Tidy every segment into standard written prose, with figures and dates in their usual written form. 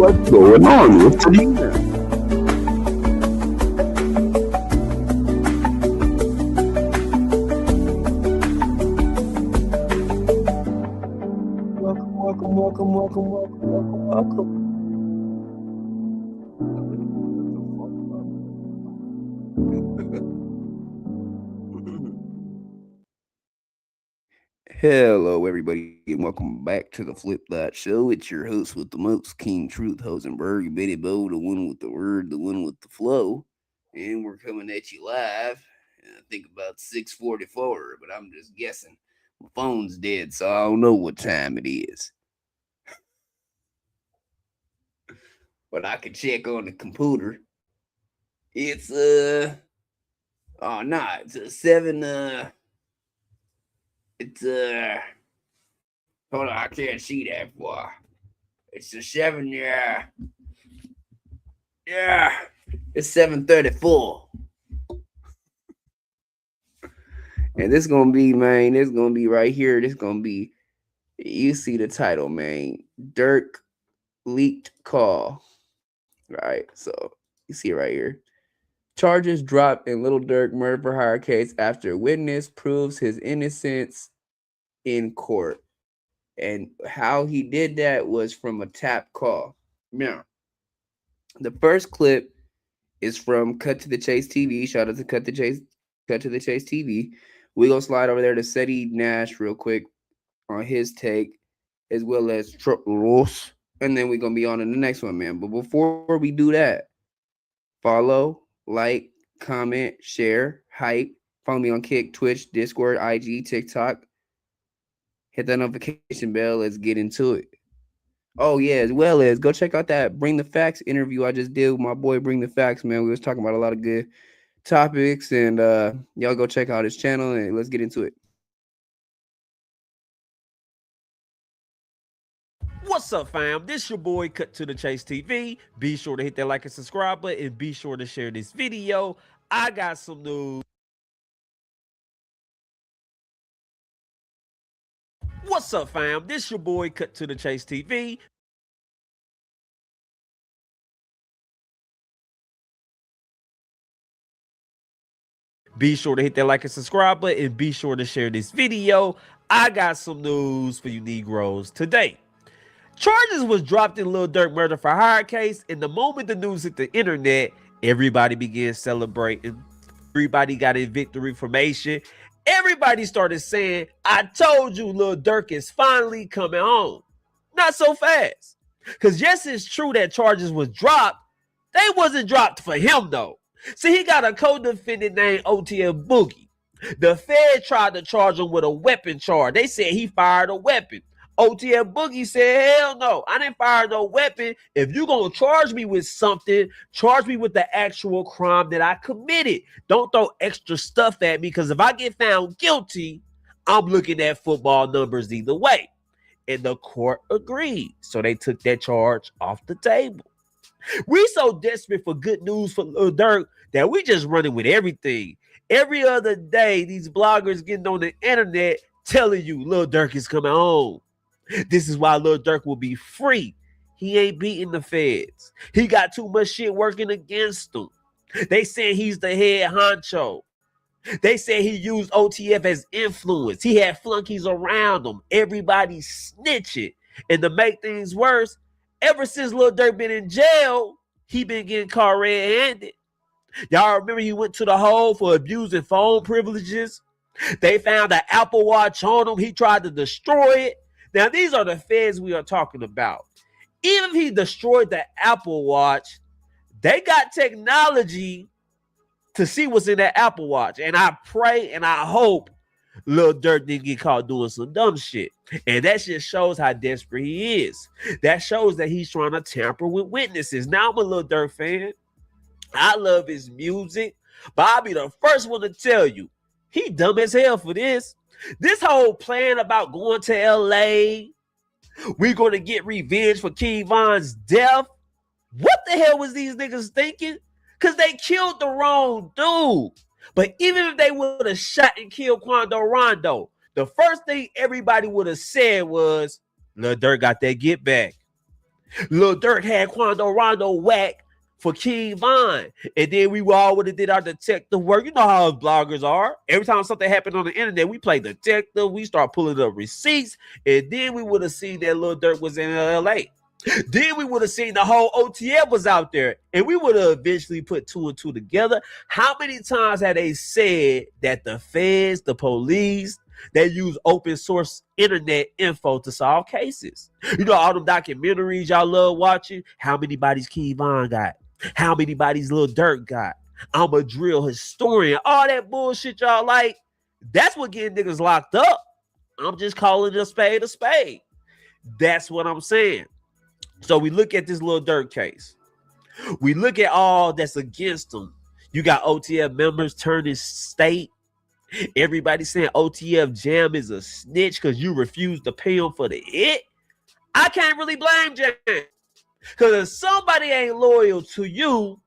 What's going on? What's the deal? Welcome. Hello, everybody, and welcome back to the Flip That Show. It's your host with the most, King Truth Hosenberg, Betty Bo, the one with the word, the one with the flow, and we're coming at you live. I think about 6:44, but I'm just guessing. My phone's dead, so I don't know what time it is. But I can check on the computer. It's it's a 7 it's hold on, I can't see that far. It's a 7 it's 7:34. And this gonna be, man, this gonna be right here. This gonna be, you see the title, man. Durk leaked call. Right. So you see it right here. Charges dropped in Little Durk murder for hire case after witness proves his innocence in court. And how he did that was from a tap call. Now, the first clip is from Cut to the Chase TV. Shout out to Cut to the Chase TV. We're going to slide over there to Seti Nash real quick on his take, as well as Truck Ross. And then we're going to be on to the next one, man. But before we do that, follow, like, comment, share, hype. Follow me on Kick, Twitch, Discord, IG, TikTok. Hit that notification bell. Let's get into it. Oh, yeah, as well as go check out that Bring the Facts interview I just did with my boy Bring the Facts, man. We was talking about a lot of good topics, and y'all go check out his channel, and let's get into it. What's up, fam? This your boy Cut to the Chase TV. Be sure to hit that like and subscribe button, and be sure to share this video. I got some news. What's up, fam? This your boy Cut to the Chase TV. Be sure to hit that like and subscribe button, and be sure to share this video. I got some news for you Negroes today. Charges was dropped in Lil Durk murder for hire case, and the moment the news hit the internet, everybody began celebrating. Everybody got a victory formation. Everybody started saying, I told you Lil Durk is finally coming home. Not so fast. Because yes, it's true that charges was dropped. They wasn't dropped for him, though. See, he got a co-defendant named OTF Boogie. The Fed tried to charge him with a weapon charge. They said he fired a weapon. OTF Boogie said, hell no, I didn't fire no weapon. If you're going to charge me with something, charge me with the actual crime that I committed. Don't throw extra stuff at me, because if I get found guilty, I'm looking at football numbers either way. And the court agreed. So they took that charge off the table. We so desperate for good news for Lil Durk that we just running with everything. Every other day, these bloggers getting on the internet telling you Lil Durk is coming home. This is why Lil Durk will be free. He ain't beating the feds. He got too much shit working against him. They say he's the head honcho. They say he used OTF as influence. He had flunkies around him. Everybody snitching. And to make things worse, ever since Lil Durk been in jail, he been getting caught red-handed. Y'all remember he went to the hole for abusing phone privileges? They found an Apple Watch on him. He tried to destroy it. Now, these are the feds we are talking about. Even if he destroyed the Apple Watch, they got technology to see what's in that Apple Watch. And I pray and I hope Lil Durk didn't get caught doing some dumb shit. And that shit shows how desperate he is. That shows that he's trying to tamper with witnesses. Now I'm a Lil Durk fan. I love his music. But I'll be the first one to tell you, he dumb as hell for this. This whole plan about going to LA, we're going to get revenge for King Von's death. What the hell was these niggas thinking? Because they killed the wrong dude. But even if they would have shot and killed Quando Rondo, the first thing everybody would have said was, Lil Durk got that get back. Lil Durk had Quando Rondo whack for King Von. And then we all would have did our detective work. You know how us bloggers are. Every time something happened on the internet, we play detective. We start pulling up receipts. And then we would have seen that Lil Durk was in LA. Then we would have seen the whole OTF was out there. And we would have eventually put two and two together. How many times have they said that the feds, the police, they use open source internet info to solve cases? You know, all them documentaries y'all love watching. How many bodies King Von got? How many bodies Lil Durk got? I'm a drill historian. All that bullshit y'all like. That's what getting niggas locked up. I'm just calling a spade a spade. That's what I'm saying. So we look at this Lil Durk case. We look at all that's against him. You got OTF members turning state. Everybody saying OTF Jam is a snitch because you refuse to pay him for the hit. I can't really blame Jam. Because if somebody ain't loyal to you,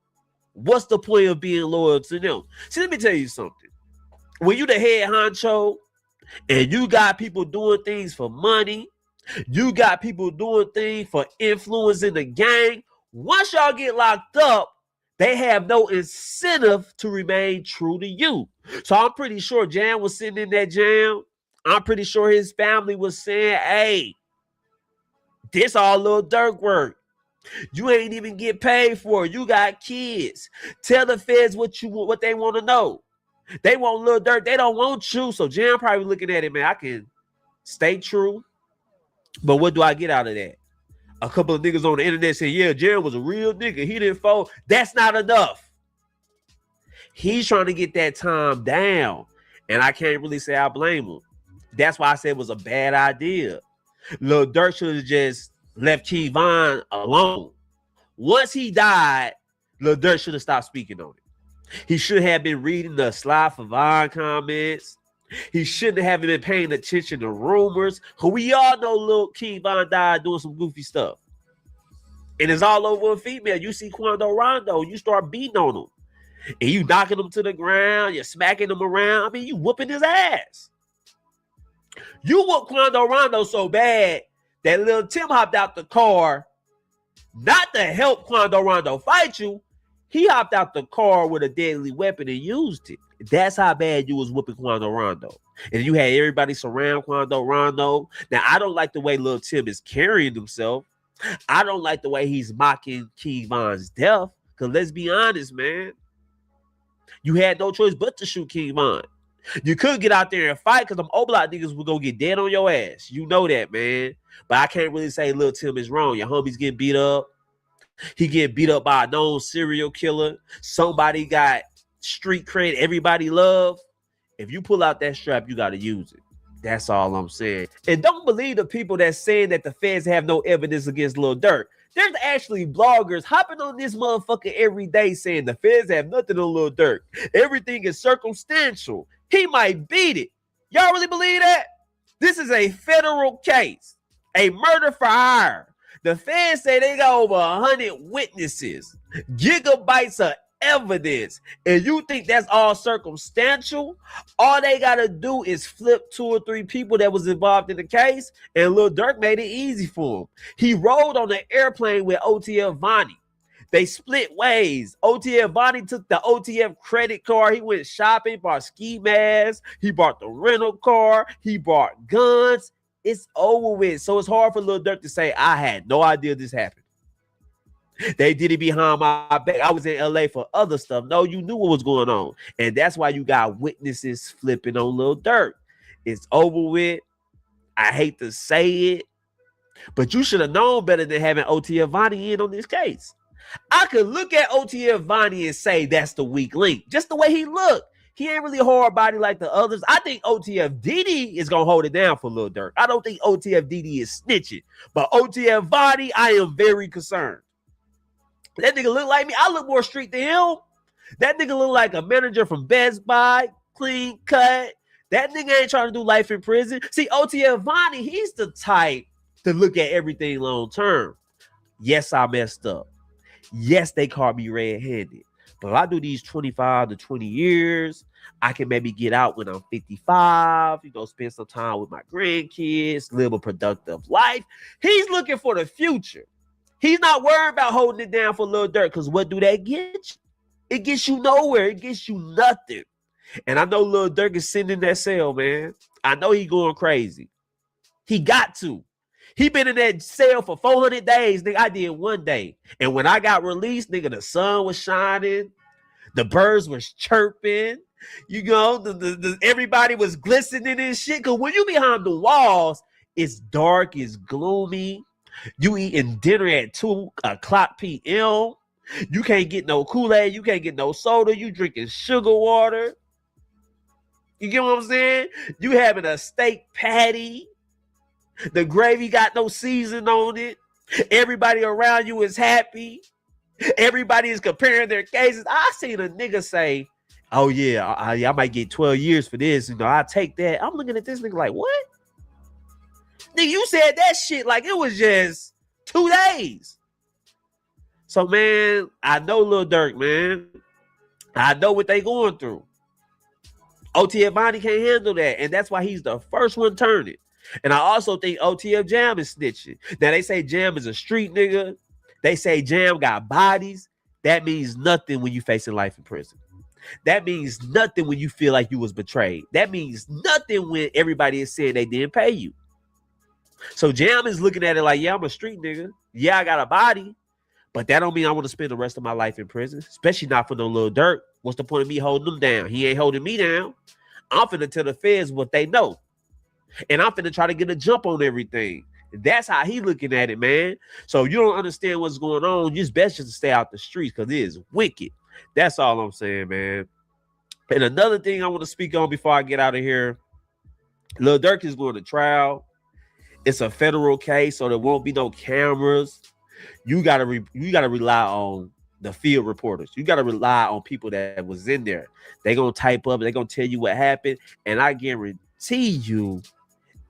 what's the point of being loyal to them? See, let me tell you something. When you the head honcho and you got people doing things for money, you got people doing things for influencing the gang, once y'all get locked up, they have no incentive to remain true to you. So I'm pretty sure Jam was sitting in that jam. I'm pretty sure his family was saying, hey, this all Lil Durk work. You ain't even get paid for it. You got kids. Tell the feds what they want to know. They want Lil Durk. They don't want you. So Jam probably looking at it, man, I can stay true. But what do I get out of that? A couple of niggas on the internet say, yeah, Jam was a real nigga. He didn't fold. That's not enough. He's trying to get that time down. And I can't really say I blame him. That's why I said it was a bad idea. Lil Durk should have just left King Von alone. Once he died, Lil Durk should have stopped speaking on it. He should have been reading the Slide for Von comments. He shouldn't have been paying attention to rumors. Cause we all know Lil King Von died doing some goofy stuff. And it's all over a female. You see Quando Rondo, you start beating on him. And you knocking him to the ground, you're smacking him around. I mean, you whooping his ass. You whoop Quando Rondo so bad that Lil Tim hopped out the car, not to help Quando Rondo fight you. He hopped out the car with a deadly weapon and used it. That's how bad you was whooping Quando Rondo. And you had everybody surround Quando Rondo. Now, I don't like the way Lil Tim is carrying himself. I don't like the way he's mocking King Von's death. Because let's be honest, man. You had no choice but to shoot King Von. You could get out there and fight because them O-Block niggas will go get dead on your ass. You know that, man. But I can't really say Lil Tim is wrong. Your homie's getting beat up. He get beat up by a known serial killer. Somebody got street cred everybody love. If you pull out that strap, you got to use it. That's all I'm saying. And don't believe the people that's saying that the feds have no evidence against Lil Durk. There's actually bloggers hopping on this motherfucker every day saying the feds have nothing on Lil Durk. Everything is circumstantial. He might beat it. Y'all really believe that? This is a federal case. A murder for hire. The feds say they got over 100 witnesses. Gigabytes of evidence. And you think that's all circumstantial? All they got to do is flip 2 or 3 people that was involved in the case, and Lil Durk made it easy for him. He rode on an airplane with OTF Vonnie. They split ways. OTF Vonnie took the OTF credit card. He went shopping, bought ski masks. He bought the rental car. He bought guns. It's over with. So it's hard for Lil Durk to say, I had no idea this happened. They did it behind my back. I was in LA for other stuff. No, you knew what was going on. And that's why you got witnesses flipping on Lil Durk. It's over with. I hate to say it, but you should have known better than having OTF Vonnie in on this case. I could look at OTF Vonnie and say that's the weak link. Just the way he looked. He ain't really a hard body like the others. I think OTF DD is gonna hold it down for Lil Durk. I don't think OTF DD is snitching, but OTF body, I am very concerned. That nigga look like me. I look more street than him. That nigga look like a manager from Best Buy, clean cut. That nigga ain't trying to do life in prison. See, OTF Vonnie, he's the type to look at everything long term. Yes, I messed up. Yes, they caught me red-handed. But if I do these 25 to 20 years, I can maybe get out when I'm 55, spend some time with my grandkids, live a productive life. He's looking for the future. He's not worried about holding it down for Lil Durk, because what do that get you? It gets you nowhere. It gets you nothing. And I know Lil Durk is sitting in that cell, man. I know he going crazy. He got to. He been in that cell for 400 days, nigga. I did one day. And when I got released, nigga, the sun was shining. The birds was chirping. Everybody was glistening and shit. Because when you behind the walls, it's dark, it's gloomy. You eating dinner at 2 o'clock p.m. You can't get no Kool-Aid. You can't get no soda. You drinking sugar water. You get what I'm saying? You having a steak patty. The gravy got no season on it. Everybody around you is happy. Everybody is comparing their cases. I seen a nigga say, oh yeah, I might get 12 years for this. I take that. I'm looking at this nigga like, what? Nigga, you said that shit like it was just 2 days. So, man, I know Lil Durk, man. I know what they going through. OTF Vonnie can't handle that. And that's why he's the first one turning. And I also think OTF Jam is snitching. Now, they say Jam is a street nigga. They say Jam got bodies. That means nothing when you facing life in prison. That means nothing when you feel like you was betrayed. That means nothing when everybody is saying they didn't pay you. So Jam is looking at it like, yeah, I'm a street nigga. Yeah, I got a body. But that don't mean I want to spend the rest of my life in prison, especially not for no Lil Durk. What's the point of me holding them down? He ain't holding me down. I'm finna tell the feds what they know. And I'm finna try to get a jump on everything. That's how he looking at it, man. So if you don't understand what's going on, just best just to stay out the streets, because it is wicked. That's all I'm saying, man. And another thing I want to speak on before I get out of here, Lil Durk is going to trial. It's a federal case, so there won't be no cameras. You gotta rely on the field reporters. You gotta rely on people that was in there. They gonna type up. They gonna tell you what happened, and I guarantee you,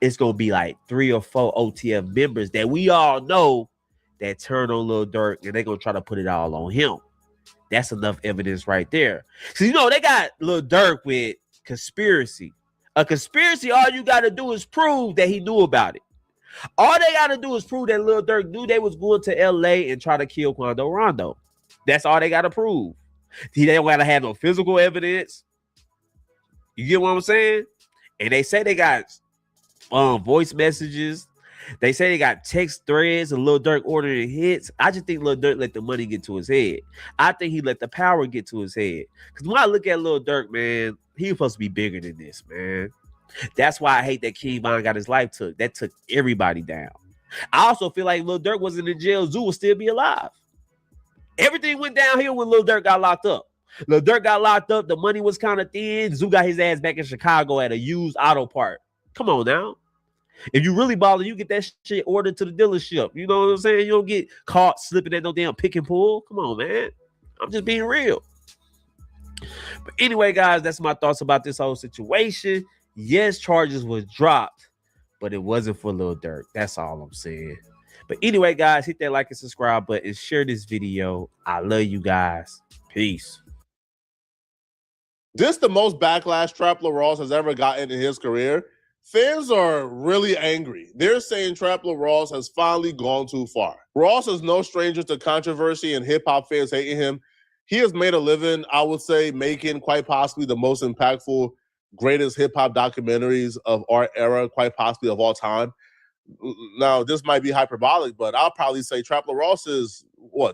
it's gonna be like 3 or 4 OTF members that we all know that turn on Lil Durk, and they gonna try to put it all on him. That's enough evidence right there. So they got Lil Durk with conspiracy. A conspiracy, all you gotta do is prove that he knew about it. All they got to do is prove that Lil Durk knew they was going to L.A. and try to kill Quando Rondo. That's all they got to prove. They don't got to have no physical evidence. You get what I'm saying? And they say they got voice messages. They say they got text threads and Lil Durk ordering hits. I just think Lil Durk let the money get to his head. I think he let the power get to his head. Because when I look at Lil Durk, man, he's supposed to be bigger than this, man. That's why I hate that King Von got his life took. That took everybody down. I also feel like Lil Durk wasn't in jail. Zoo would still be alive. Everything went downhill when Lil Durk got locked up. Lil Durk got locked up. The money was kind of thin. Zoo got his ass back in Chicago at a used auto part. Come on now. If you really balling, you get that shit ordered to the dealership. You know what I'm saying? You don't get caught slipping at no damn pick and pull. Come on, man. I'm just being real. But anyway, guys, that's my thoughts about this whole situation. Yes, charges was dropped, but it wasn't for Lil Durk. That's all I'm saying. But anyway, guys, hit that like and subscribe button. Share this video. I love you guys. Peace. This the most backlash Trap Lil Ross has ever gotten in his career. Fans are really angry. They're saying Trap Lil Ross has finally gone too far. Ross is no stranger to controversy and hip-hop fans hating him. He has made a living, I would say, making quite possibly the most impactful, greatest hip-hop documentaries of our era, quite possibly of all time. Now, this might be hyperbolic, but I'll probably say Trap Lil Ross is,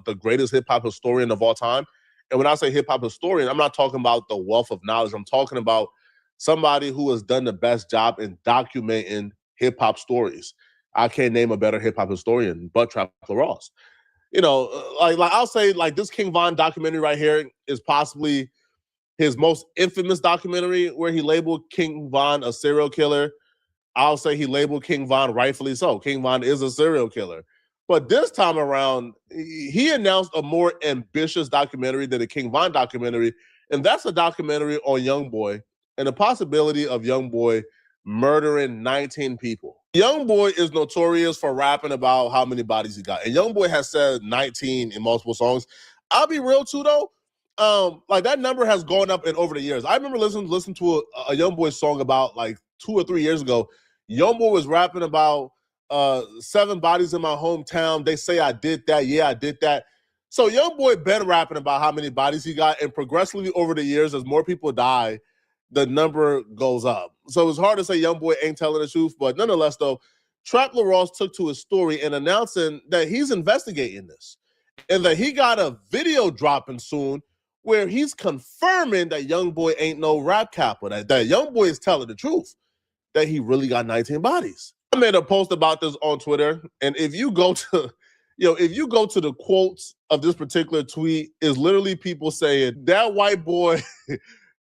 the greatest hip-hop historian of all time. And when I say hip-hop historian, I'm not talking about the wealth of knowledge. I'm talking about somebody who has done the best job in documenting hip-hop stories. I can't name a better hip-hop historian but Trap Lil Ross. Like I'll say, like, this King Von documentary right here is possibly his most infamous documentary where he labeled King Von a serial killer. I'll say he labeled King Von rightfully so. King Von is a serial killer. But this time around, he announced a more ambitious documentary than the King Von documentary, and that's a documentary on YoungBoy and the possibility of YoungBoy murdering 19 people. YoungBoy is notorious for rapping about how many bodies he got, and YoungBoy has said 19 in multiple songs. I'll be real too, though. Like that number has gone up in over the years. I remember listening to a YoungBoy song about like 2 or 3 years ago. YoungBoy was rapping about 7 bodies in my hometown. They say I did that. Yeah, I did that. So YoungBoy been rapping about how many bodies he got, and progressively over the years, as more people die, the number goes up. So it's hard to say YoungBoy ain't telling the truth, but nonetheless, though, Trap Lil Ross took to his story and announcing that he's investigating this and that he got a video dropping soon where he's confirming that YoungBoy ain't no rap capo, that YoungBoy is telling the truth, that he really got 19 bodies. I made a post about this on Twitter, and if you go to the quotes of this particular tweet, is literally people saying that white boy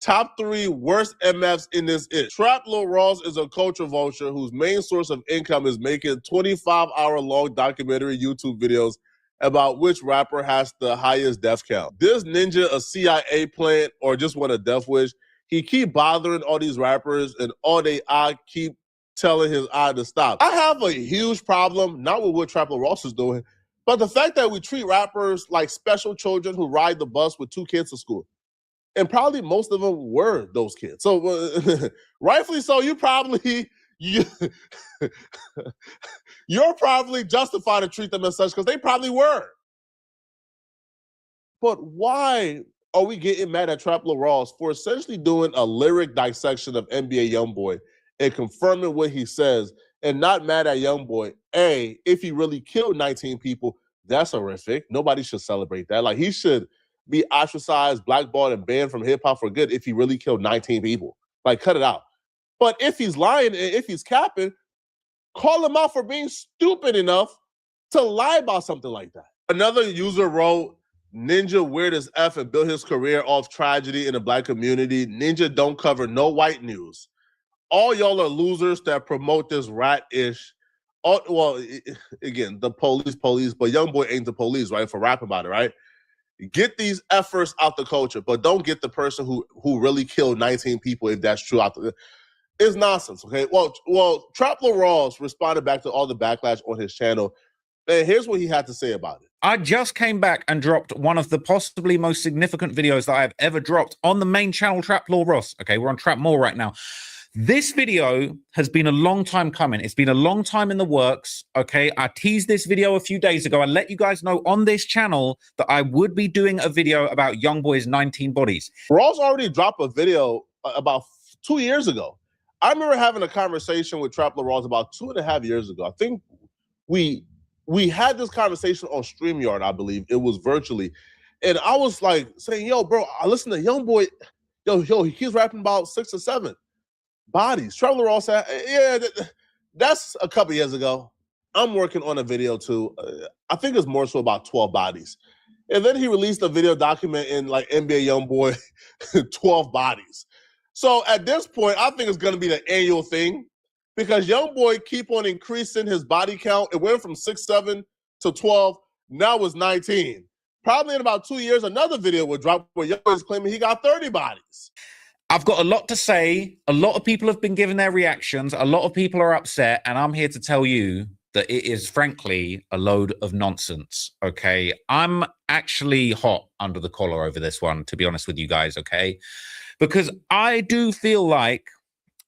top 3 worst MFs in this it. Trap Lil Ross is a culture vulture whose main source of income is making 25-hour-long documentary YouTube videos about which rapper has the highest death count. This ninja a CIA plant or just want a death wish? He keep bothering all these rappers and all they keep telling his eye to stop. I have a huge problem, not with what Trap Lil Ross is doing, but the fact that we treat rappers like special children who ride the bus with 2 kids to school. And probably most of them were those kids. So rightfully so, you're probably justified to treat them as such because they probably were. But why are we getting mad at Trap Lil Ross for essentially doing a lyric dissection of NBA YoungBoy and confirming what he says, and not mad at YoungBoy? If he really killed 19 people, that's horrific. Nobody should celebrate that. Like, he should be ostracized, blackballed, and banned from hip-hop for good if he really killed 19 people. Like, cut it out. But if he's lying and if he's capping, call him out for being stupid enough to lie about something like that. Another user wrote, Ninja weird as F and built his career off tragedy in the Black community. Ninja don't cover no white news. All y'all are losers that promote this rat-ish. Again, the police, but YoungBoy ain't the police, right? For rapping about it, right? Get these efforts out the culture, but don't get the person who really killed 19 people, if that's true, out the. It's nonsense, okay? Well, Trap Lil Ross responded back to all the backlash on his channel, and here's what he had to say about it. I just came back and dropped one of the possibly most significant videos that I've ever dropped on the main channel, Trap Lil Ross. Okay, we're on Trap More right now. This video has been a long time coming. It's been a long time in the works, okay? I teased this video a few days ago. I let you guys know on this channel that I would be doing a video about YoungBoy's 19 bodies. Ross already dropped a video about 2 years ago. I remember having a conversation with Trap Lil Ross about 2.5 years ago. I think we had this conversation on StreamYard, I believe. It was virtually. And I was like saying, yo, bro, I listen to YoungBoy. Yo, he's rapping about 6 or 7 bodies. Trap Lil Ross said, yeah, that's a couple years ago. I'm working on a video too. I think it's more so about 12 bodies. And then he released a video documenting like NBA YoungBoy 12 bodies. So at this point, I think it's going to be the annual thing because YoungBoy keep on increasing his body count. It went from 6'7" to 12. Now it's 19. Probably in about 2 years, another video will drop where YoungBoy is claiming he got 30 bodies. I've got a lot to say. A lot of people have been giving their reactions. A lot of people are upset. And I'm here to tell you that it is, frankly, a load of nonsense, okay? I'm actually hot under the collar over this one, to be honest with you guys, okay? Because I do feel like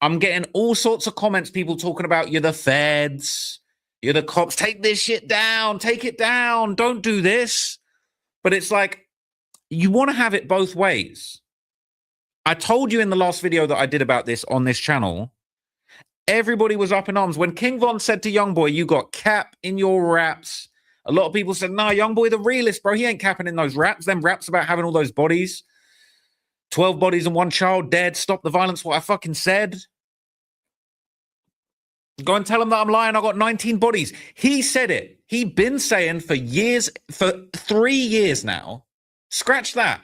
I'm getting all sorts of comments, people talking about, you're the feds, you're the cops, take this shit down, take it down, don't do this. But it's like, you want to have it both ways. I told you in the last video that I did about this on this channel, everybody was up in arms. When King Von said to YoungBoy, you got cap in your raps, a lot of people said, nah, YoungBoy the realist, bro, he ain't capping in those raps. Them raps about having all those bodies. 12 bodies and 1 child dead. Stop the violence, what I fucking said. Go and tell him that I'm lying. I got 19 bodies. He said it. He been saying for years, for 3 years now. Scratch that.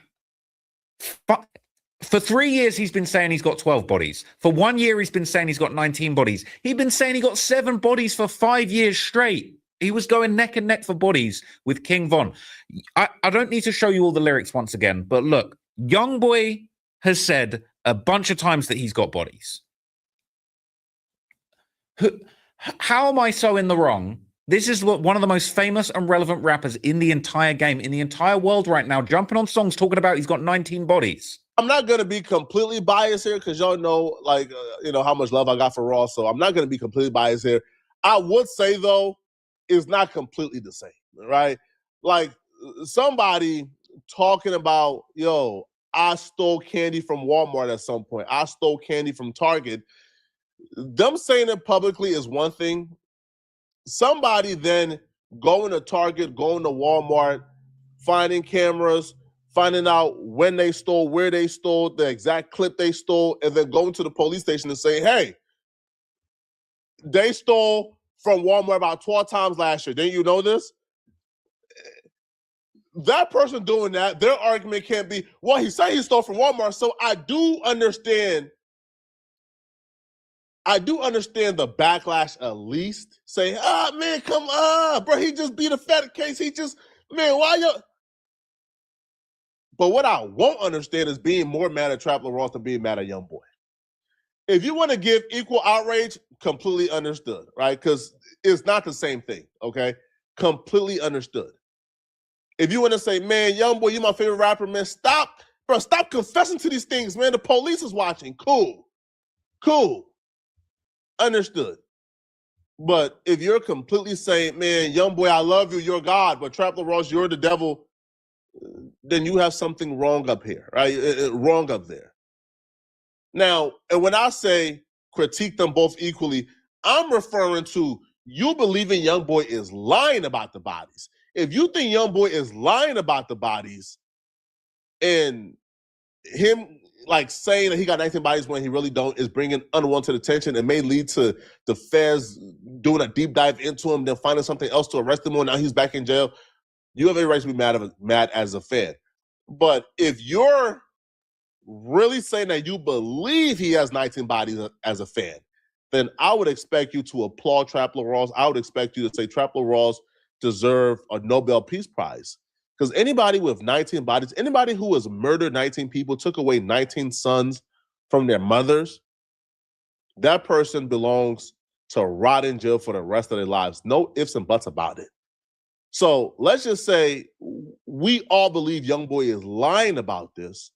For 3 years, he's been saying he's got 12 bodies. For 1 year, he's been saying he's got 19 bodies. He'd been saying he got 7 bodies for 5 years straight. He was going neck and neck for bodies with King Von. I don't need to show you all the lyrics once again, but look, Youngboy has said a bunch of times that he's got bodies. How am I so in the wrong? This is one of the most famous and relevant rappers in the entire game, in the entire world right now, jumping on songs talking about he's got 19 bodies. I'm not going to be completely biased here because y'all know, like, how much love I got for Ross. So I'm not going to be completely biased here. I would say, though, it's not completely the same, right? Like, somebody talking about, yo, I stole candy from Walmart at some point. I stole candy from Target. Them saying it publicly is one thing. Somebody then going to Target, going to Walmart, finding cameras, finding out when they stole, where they stole, the exact clip they stole, and then going to the police station and saying, hey, they stole from Walmart about 12 times last year. Didn't you know this? That person doing that, their argument can't be, well, he said he stole from Walmart. So I do understand the backlash at least. Say, man, come on, bro. He just beat a fat case. Why you? But what I won't understand is being more mad at Trapler Ross than being mad at Youngboy. If you want to give equal outrage, completely understood, right? Because it's not the same thing, okay? Completely understood. If you want to say, man, Youngboy, you my favorite rapper, man, stop confessing to these things, man. The police is watching. Cool. Understood. But if you're completely saying, man, Youngboy, I love you, you're God, but Trapler Ross, you're the devil, then you have something wrong up here, right? Wrong up there. Now, and when I say critique them both equally, I'm referring to you believing Youngboy is lying about the bodies. If you think Youngboy is lying about the bodies and him like saying that he got 19 bodies when he really don't is bringing unwanted attention and may lead to the feds doing a deep dive into him, then finding something else to arrest him on, now he's back in jail, you have a right to be mad as a fan. But if you're really saying that you believe he has 19 bodies as a fan, then I would expect you to applaud Trapler Ross. I would expect you to say Trapler Ross deserve a Nobel Peace Prize. Because anybody with 19 bodies, anybody who has murdered 19 people, took away 19 sons from their mothers, that person belongs to rot in jail for the rest of their lives. No ifs and buts about it. So let's just say we all believe Youngboy is lying about this,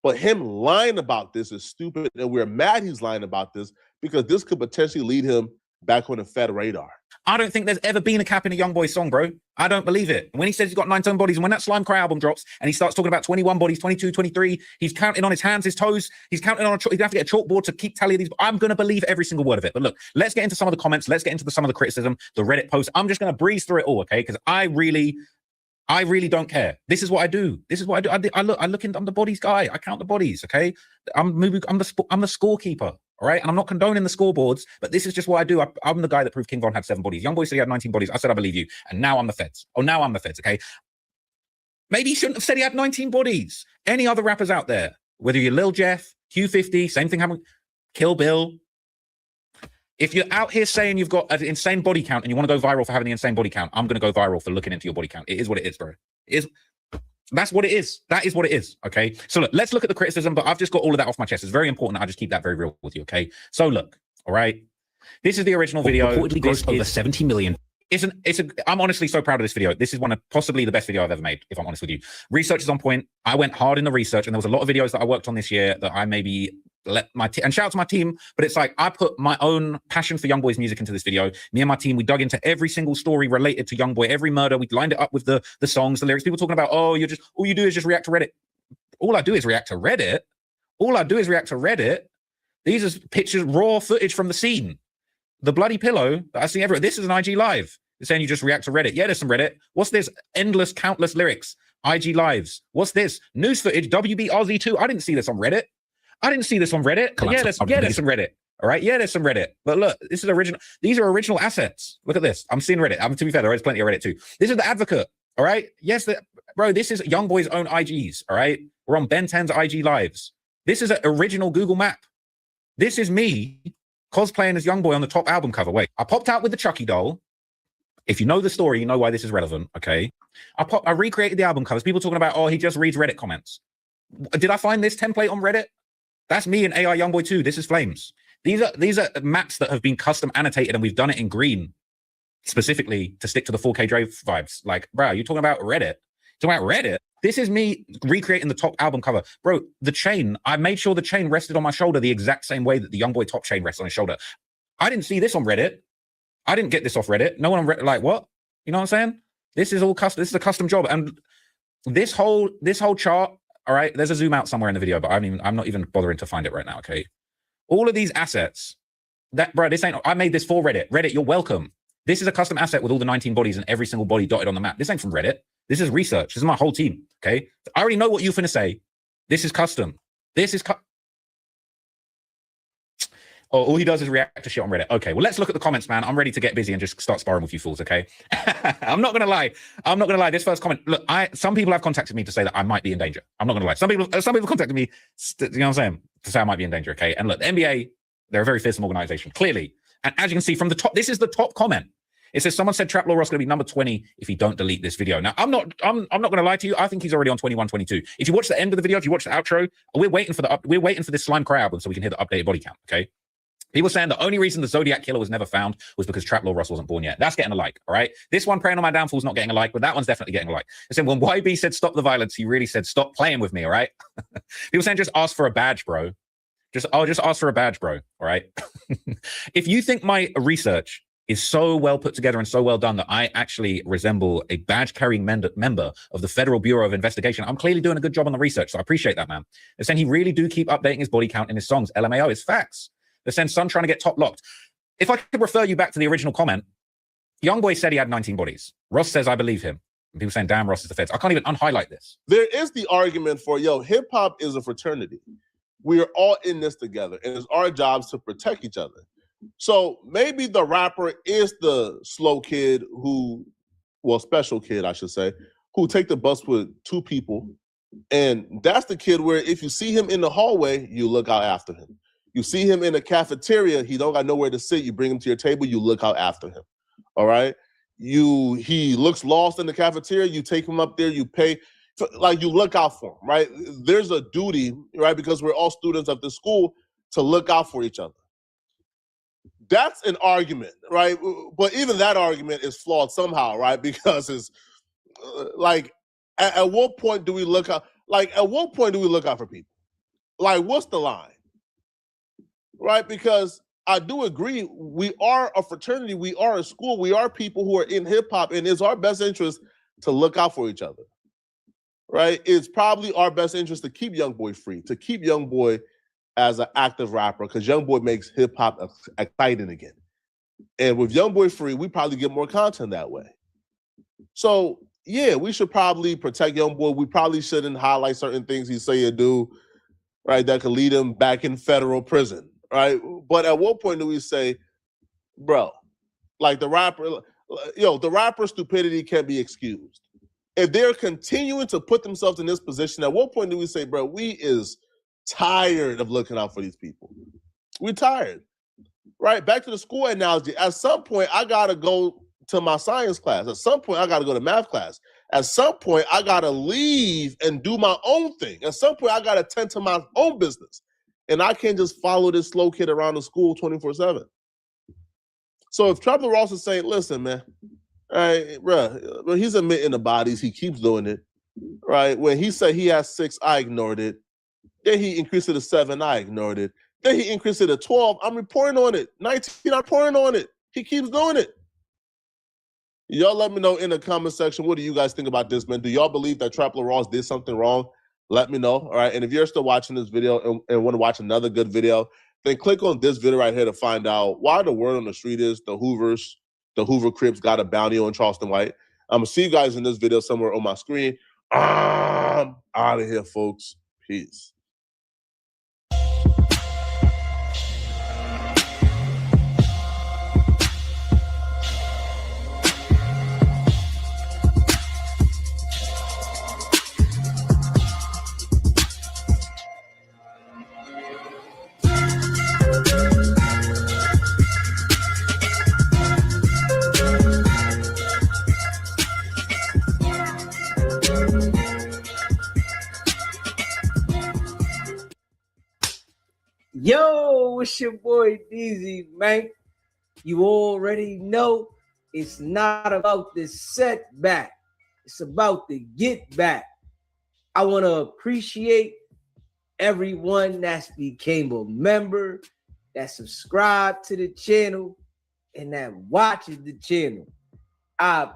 but him lying about this is stupid, and we're mad he's lying about this because this could potentially lead him back on the Fed radar. I don't think there's ever been a cap in a Youngboy song, bro. I don't believe it. When he says he's got 19 bodies, and when that Slime Cry album drops and he starts talking about 21 bodies, 22, 23, he's counting on his hands, his toes, he's counting on he'd have to get a chalkboard to keep tally of these. I'm going to believe every single word of it. But look, let's get into some of the comments. Let's get into some of the criticism, the Reddit posts. I'm just going to breeze through it all, okay? Because I really don't care. This is what I do. I look into, I'm the bodies guy. I count the bodies, okay? I'm the scorekeeper. All right, and I'm not condoning the scoreboards, but this is just what I do. I'm the guy that proved King Von had 7 bodies. Youngboy said he had 19 bodies. I said I believe you, and now I'm the feds. Now I'm the feds. Okay, maybe he shouldn't have said he had 19 bodies. Any other rappers out there, whether you're Lil Jeff, Q50, same thing happened. Kill Bill. If you're out here saying you've got an insane body count and you want to go viral for having the insane body count, I'm going to go viral for looking into your body count. It is what it is, bro. It is. That's what it is. That is what it is. Okay. So look, let's look at the criticism, but I've just got all of that off my chest. It's very important that I just keep that very real with you. Okay. So look, all right. This is the original video. Reportedly grossed over 70 million. I'm honestly so proud of this video. This is one of possibly the best video I've ever made, if I'm honest with you. Research is on point. I went hard in the research, and there was a lot of videos that I worked on this year that I maybe let my and shout out to my team, but it's like I put my own passion for Youngboy's music into this video. Me and my team, we dug into every single story related to Youngboy, every murder. We lined it up with the songs, the lyrics. People talking about, all you do is just react to Reddit. All I do is react to Reddit. These are pictures, raw footage from the scene. The bloody pillow that I see everywhere. This is an IG live. It's saying you just react to Reddit. Yeah, there's some Reddit. What's this? Endless, countless lyrics. IG lives. What's this? News footage. WB Aussie 2. I didn't see this on Reddit. Yeah, there's some Reddit. All right. Yeah, there's some Reddit. But look, this is original. These are original assets. Look at this. I'm seeing Reddit. To be fair, there's plenty of Reddit too. This is the Advocate. All right. Yes, bro. This is Youngboy's own IGs. All right. We're on Ben 10's IG lives. This is an original Google map. This is me cosplaying as Youngboy on the top album cover. Wait, I popped out with the Chucky doll. If you know the story, you know why this is relevant, okay? I recreated the album covers. People talking about, oh, he just reads Reddit comments. Did I find this template on Reddit? That's me and AI Youngboy 2. This is Flames. These are maps that have been custom annotated, and we've done it in green specifically to stick to the 4K Dre vibes. Like, bro, you're talking about Reddit? Talking about Reddit? This is me recreating the top album cover. Bro, the chain, I made sure the chain rested on my shoulder the exact same way that the Youngboy top chain rests on his shoulder. I didn't see this on Reddit. I didn't get this off Reddit. No one on Reddit, like, what? You know what I'm saying? This is all custom. This is a custom job. And this whole chart, all right, there's a zoom out somewhere in the video, but I'm not even bothering to find it right now, okay? All of these assets, bro, I made this for Reddit. Reddit, you're welcome. This is a custom asset with all the 19 bodies and every single body dotted on the map. This ain't from Reddit. This is research. This is my whole team, okay? I already know what you're finna say. This is custom. This is Oh, all he does is react to shit on Reddit. Okay, well, let's look at the comments, man. I'm ready to get busy and just start sparring with you fools, okay? I'm not gonna lie. This first comment, look, some people have contacted me to say that I might be in danger. I'm not gonna lie. Some people contacted me, you know what I'm saying, to say I might be in danger, okay? And look, the NBA, they're a very fearsome organization, clearly. And as you can see from the top, this is the top comment. It says, someone said Trap Law Ross going to be number 20 if he don't delete this video. Now, I'm not going to lie to you. I think he's already on 21, 22. If you watch the end of the video, if you watch the outro, we're waiting for this Slime Cry album so we can hear the updated body count, okay? People saying the only reason the Zodiac Killer was never found was because Trap Law Ross wasn't born yet. That's getting a like, all right? This one, Praying on My Downfall, is not getting a like, but that one's definitely getting a like. They said, when YB said stop the violence, he really said stop playing with me, all right? People saying just ask for a badge, bro. Just ask for a badge, bro, all right? If you think my research is so well put together and so well done that I actually resemble a badge-carrying member of the Federal Bureau of Investigation, I'm clearly doing a good job on the research, so I appreciate that, man. They're saying he really do keep updating his body count in his songs. LMAO, it's facts. They're saying son trying to get top locked. If I could refer you back to the original comment, Youngboy said he had 19 bodies. Ross says I believe him. And people saying, damn, Ross is the feds. I can't even unhighlight this. There is the argument for, hip-hop is a fraternity. We are all in this together, and it's our jobs to protect each other. So maybe the rapper is the slow kid special kid, I should say, who take the bus with two people. And that's the kid where if you see him in the hallway, you look out after him. You see him in the cafeteria, he don't got nowhere to sit, you bring him to your table, you look out after him, all right? He looks lost in the cafeteria, you take him up there, you pay, like you look out for him, right? There's a duty, right, because we're all students of the school, to look out for each other. That's an argument, right? But even that argument is flawed somehow, right? Because it's like, at what point do we look out? Like, at what point do we look out for people? Like, what's the line? Right? Because I do agree, we are a fraternity, we are a school, we are people who are in hip hop, and it's our best interest to look out for each other. Right? It's probably our best interest to keep Youngboy free, to keep Youngboy as an active rapper, because Youngboy makes hip hop exciting again. And with Youngboy free, we probably get more content that way. So yeah, we should probably protect Youngboy. We probably shouldn't highlight certain things he say or do, right, that could lead him back in federal prison, right? But at what point do we say, bro, like the rapper's stupidity can't be excused. If they're continuing to put themselves in this position, at what point do we say, bro, we is tired of looking out for these people? We're tired, right? Back to the school analogy. At some point, I got to go to my science class. At some point, I got to go to math class. At some point, I got to leave and do my own thing. At some point, I got to tend to my own business. And I can't just follow this slow kid around the school 24/7. So if Trap Law Ross is saying, listen, man, all right, bro, he's admitting the bodies. He keeps doing it, right? When he said he has 6, I ignored it. Then he increased it to 7, I ignored it. Then he increased it to 12, I'm reporting on it. 19, I'm reporting on it. He keeps doing it. Y'all let me know in the comment section, what do you guys think about this, man? Do y'all believe that Trap Law Ross did something wrong? Let me know, all right? And if you're still watching this video and want to watch another good video, then click on this video right here to find out why the word on the street is the Hoover Crips got a bounty on Charleston White. I'm going to see you guys in this video somewhere on my screen. I'm out of here, folks. Peace. it's your boy DZ, man. You already know it's not about the setback. It's about the get back. I want to appreciate everyone that's became a member, that subscribed to the channel, and that watches the channel. I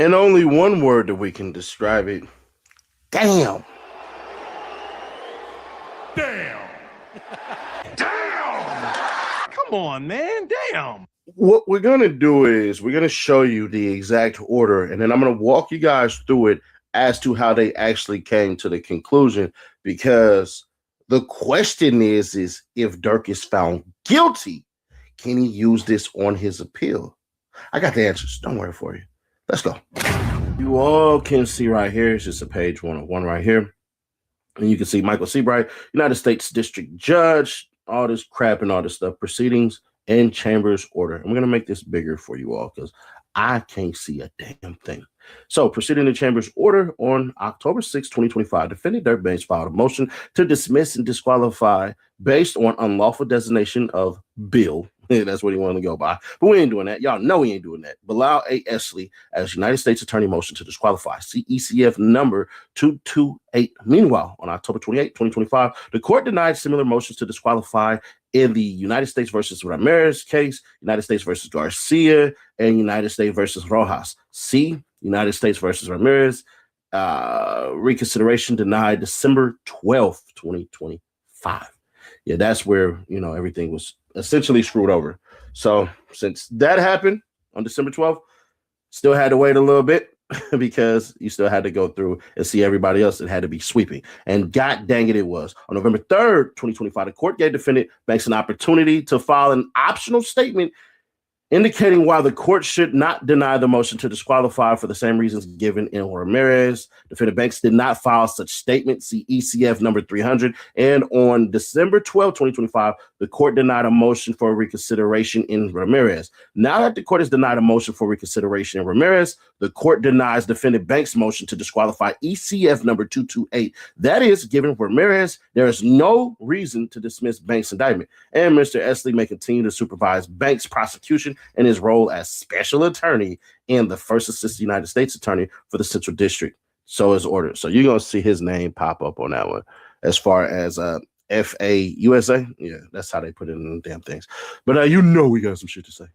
In only one word that we can describe it. Damn. Damn. Damn. Come on, man. Damn. What we're going to do is we're going to show you the exact order, and then I'm going to walk you guys through it as to how they actually came to the conclusion, because the question is if Durk is found guilty, can he use this on his appeal? I got the answers. Don't worry for you. Let's go. You all can see right here. It's just a page 101 right here. And you can see Michael Seabright, United States District Judge, all this crap and all this stuff, proceedings and chambers order. I'm going to make this bigger for you all because I can't see a damn thing. So, proceeding to chambers order on October 6, 2025, defendant Durk Banks filed a motion to dismiss and disqualify based on unlawful designation of Bill. That's what he wanted to go by. But we ain't doing that. Y'all know we ain't doing that. Bilal A. Esley as United States Attorney motion to disqualify. CECF number 228. Meanwhile, on October 28, 2025, the court denied similar motions to disqualify in the United States versus Ramirez case, United States versus Garcia, and United States versus Rojas. C, United States versus Ramirez. Reconsideration denied December 12th, 2025. Yeah, that's where, everything was essentially screwed over. So since that happened on December 12th, still had to wait a little bit because you still had to go through and see everybody else that had to be sweeping. And god dang it was. On November 3rd, 2025, the court gave defendant Banks an opportunity to file an optional statement indicating why the court should not deny the motion to disqualify for the same reasons given in Ramirez. Defendant Banks did not file such statement, see ECF number 300. And on December 12, 2025, the court denied a motion for reconsideration in Ramirez. Now that the court has denied a motion for reconsideration in Ramirez, the court denies defendant Banks' motion to disqualify ECF number 228. That is, given Ramirez, there is no reason to dismiss Banks' indictment. And Mr. Esley may continue to supervise Banks' prosecution in his role as special attorney and the first assistant United States attorney for the Central District. So is ordered. So you're going to see his name pop up on that one. As far as FA USA, yeah, that's how they put it in the damn things. But we got some shit to say.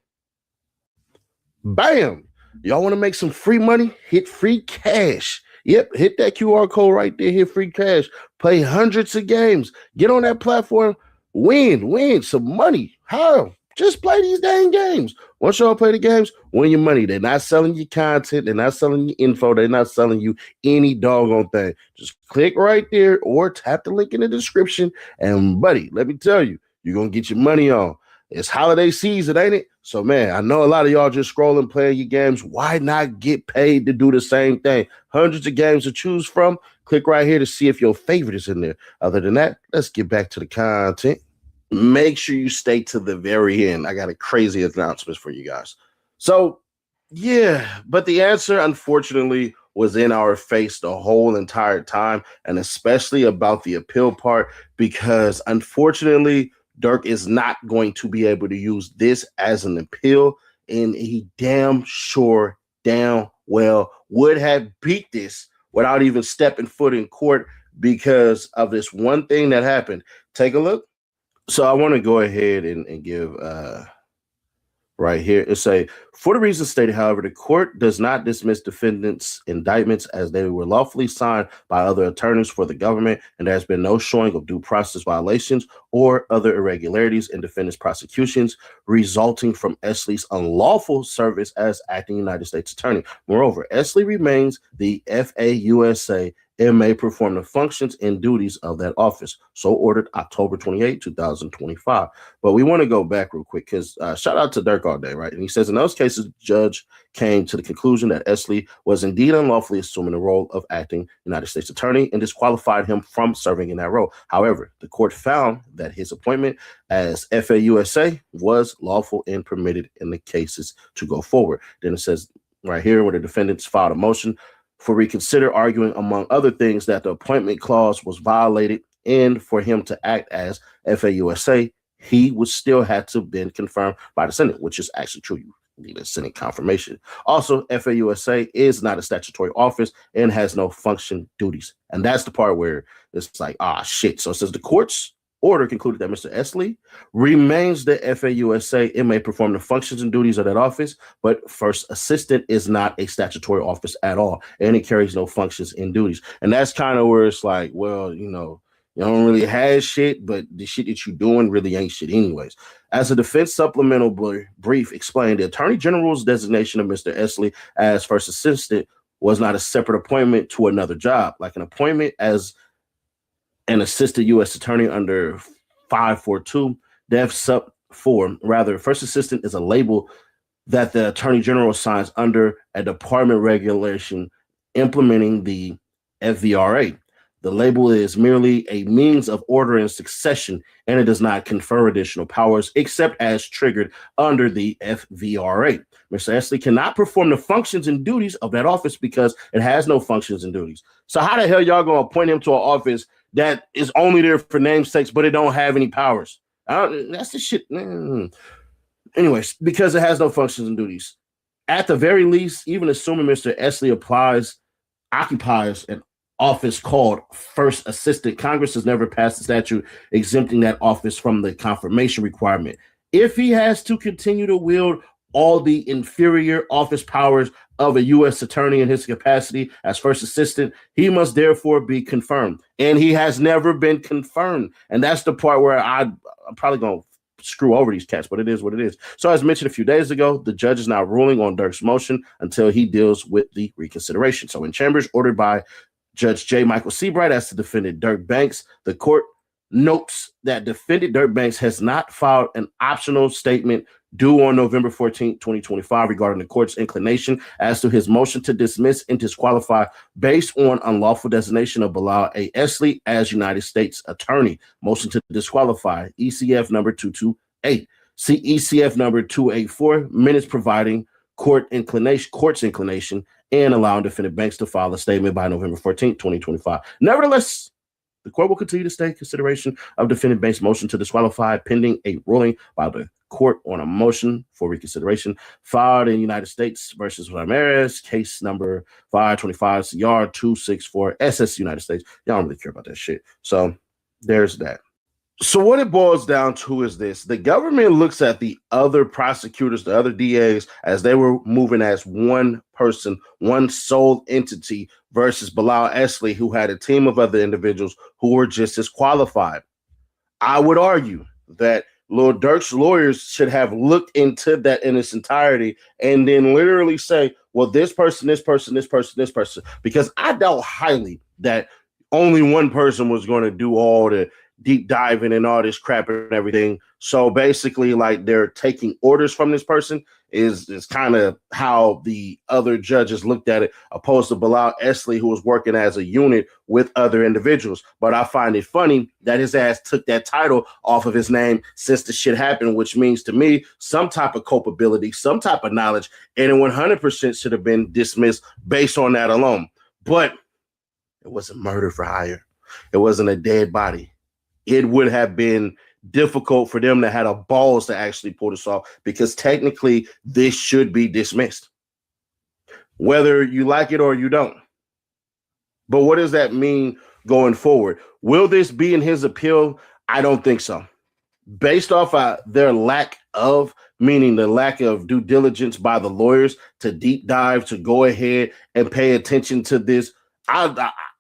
Bam! Y'all want to make some free money? Hit free cash. Yep, hit that QR code right there. Hit free cash. Play hundreds of games. Get on that platform. Win some money. How? Just play these dang games. Once y'all play the games, win your money. They're not selling you content. They're not selling you info. They're not selling you any doggone thing. Just click right there or tap the link in the description. And, buddy, let me tell you, you're going to get your money on. It's holiday season, ain't it? So, man, I know a lot of y'all just scrolling, playing your games. Why not get paid to do the same thing? Hundreds of games to choose from. Click right here to see if your favorite is in there. Other than that, let's get back to the content. Make sure you stay to the very end. I got a crazy announcement for you guys. So, yeah, but the answer, unfortunately, was in our face the whole entire time, and especially about the appeal part, because unfortunately, Durk is not going to be able to use this as an appeal, and he damn well would have beat this without even stepping foot in court because of this one thing that happened. Take a look. So I want to go ahead and give right here. It say, for the reasons stated, however, the court does not dismiss defendants' indictments as they were lawfully signed by other attorneys for the government, and there has been no showing of due process violations or other irregularities in defendants' prosecutions resulting from Esley's unlawful service as acting United States attorney. Moreover, Esley remains the FAUSA and may perform the functions and duties of that office. So ordered October 28, 2025. But we want to go back real quick because shout out to Dirk all day, right? And he says, in those cases, judge came to the conclusion that Esley was indeed unlawfully assuming the role of acting United States attorney and disqualified him from serving in that role. However, the court found that his appointment as FAUSA was lawful and permitted in the cases to go forward. Then it says right here where the defendants filed a motion for reconsider, arguing, among other things, that the appointment clause was violated, and for him to act as FAUSA, he would still have to have been confirmed by the Senate, which is actually true. You need a Senate confirmation. Also, FAUSA is not a statutory office and has no function duties. And that's the part where it's like, shit. So it says the court's order concluded that Mr. Esley remains the FAUSA and may perform the functions and duties of that office, but first assistant is not a statutory office at all, and it carries no functions and duties. And that's kind of where it's like, well, you don't really have shit, but the shit that you're doing really ain't shit anyways. As a defense supplemental brief explained, the Attorney General's designation of Mr. Esley as first assistant was not a separate appointment to another job, like an appointment as an assistant U.S. attorney under 542 Dev Sub 4. Rather, first assistant is a label that the Attorney General signs under a department regulation implementing the FVRA. The label is merely a means of order and succession, and it does not confer additional powers except as triggered under the FVRA. Mr. Esley cannot perform the functions and duties of that office because it has no functions and duties. So how the hell y'all going to appoint him to an office that is only there for namesakes, but it don't have any powers? That's the shit. Anyways, because it has no functions and duties. At the very least, even assuming Mr. Esley occupies an office called first assistant, Congress has never passed a statute exempting that office from the confirmation requirement. If he has to continue to wield all the inferior office powers of a U.S. attorney in his capacity as first assistant, he must therefore be confirmed. And he has never been confirmed. And that's the part where I'm probably going to screw over these cats, but it is what it is. So as mentioned a few days ago, the judge is now ruling on Dirk's motion until he deals with the reconsideration. So in chambers ordered by Judge J. Michael Seabright as to defendant Dirk Banks, the court notes that defendant Dirk Banks has not filed an optional statement due on November 14, 2025, regarding the court's inclination as to his motion to dismiss and disqualify based on unlawful designation of Bilal A. Esley as United States attorney. Motion to disqualify, ECF number 228. See ECF number 284, minutes providing court's inclination and allowing defendant Banks to file a statement by November 14, 2025. Nevertheless, the court will continue to stay in consideration of defendant Banks' motion to disqualify pending a ruling by the court on a motion for reconsideration filed in United States versus Ramirez, case number 525 CR 264 SS United States. Y'all don't really care about that shit. So there's that. So what it boils down to is this: the government looks at the other prosecutors, the other DAs, as they were moving as one person, one sole entity, versus Bilal Esley, who had a team of other individuals who were just as qualified. I would argue that Lil Durk's lawyers should have looked into that in its entirety and then literally say, well, this person, because I doubt highly that only one person was going to do all the deep diving and all this crap and everything. So basically, like, they're taking orders from this person is kind of how the other judges looked at it, opposed to Bilal Esley, who was working as a unit with other individuals. But I find it funny that his ass took that title off of his name since the shit happened, which means to me some type of culpability, some type of knowledge, and it 100% should have been dismissed based on that alone. But it wasn't murder for hire. It wasn't a dead body. It would have been difficult for them to have a balls to actually pull this off, because technically this should be dismissed, whether you like it or you don't. But what does that mean going forward? Will this be in his appeal? I don't think so. based off their lack of, meaning the lack of due diligence by the lawyers to deep dive, to go ahead and pay attention to this.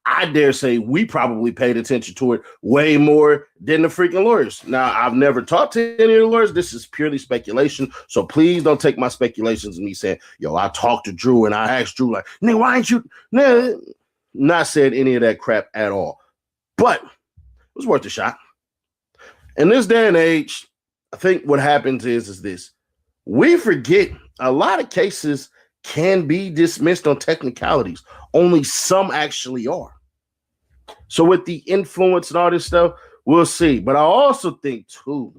I dare say we probably paid attention to it way more than the freaking lawyers. Now, I've never talked to any of the lawyers. This is purely speculation. So please don't take my speculations and me saying, yo, I talked to Drew and I asked Drew, like, nigga, why ain't you? Nah, not said any of that crap at all. But it was worth a shot. In this day and age, I think what happens is this. We forget a lot of cases can be dismissed on technicalities. Only some actually are. So with the influence and all this stuff, we'll see. But I also think, too,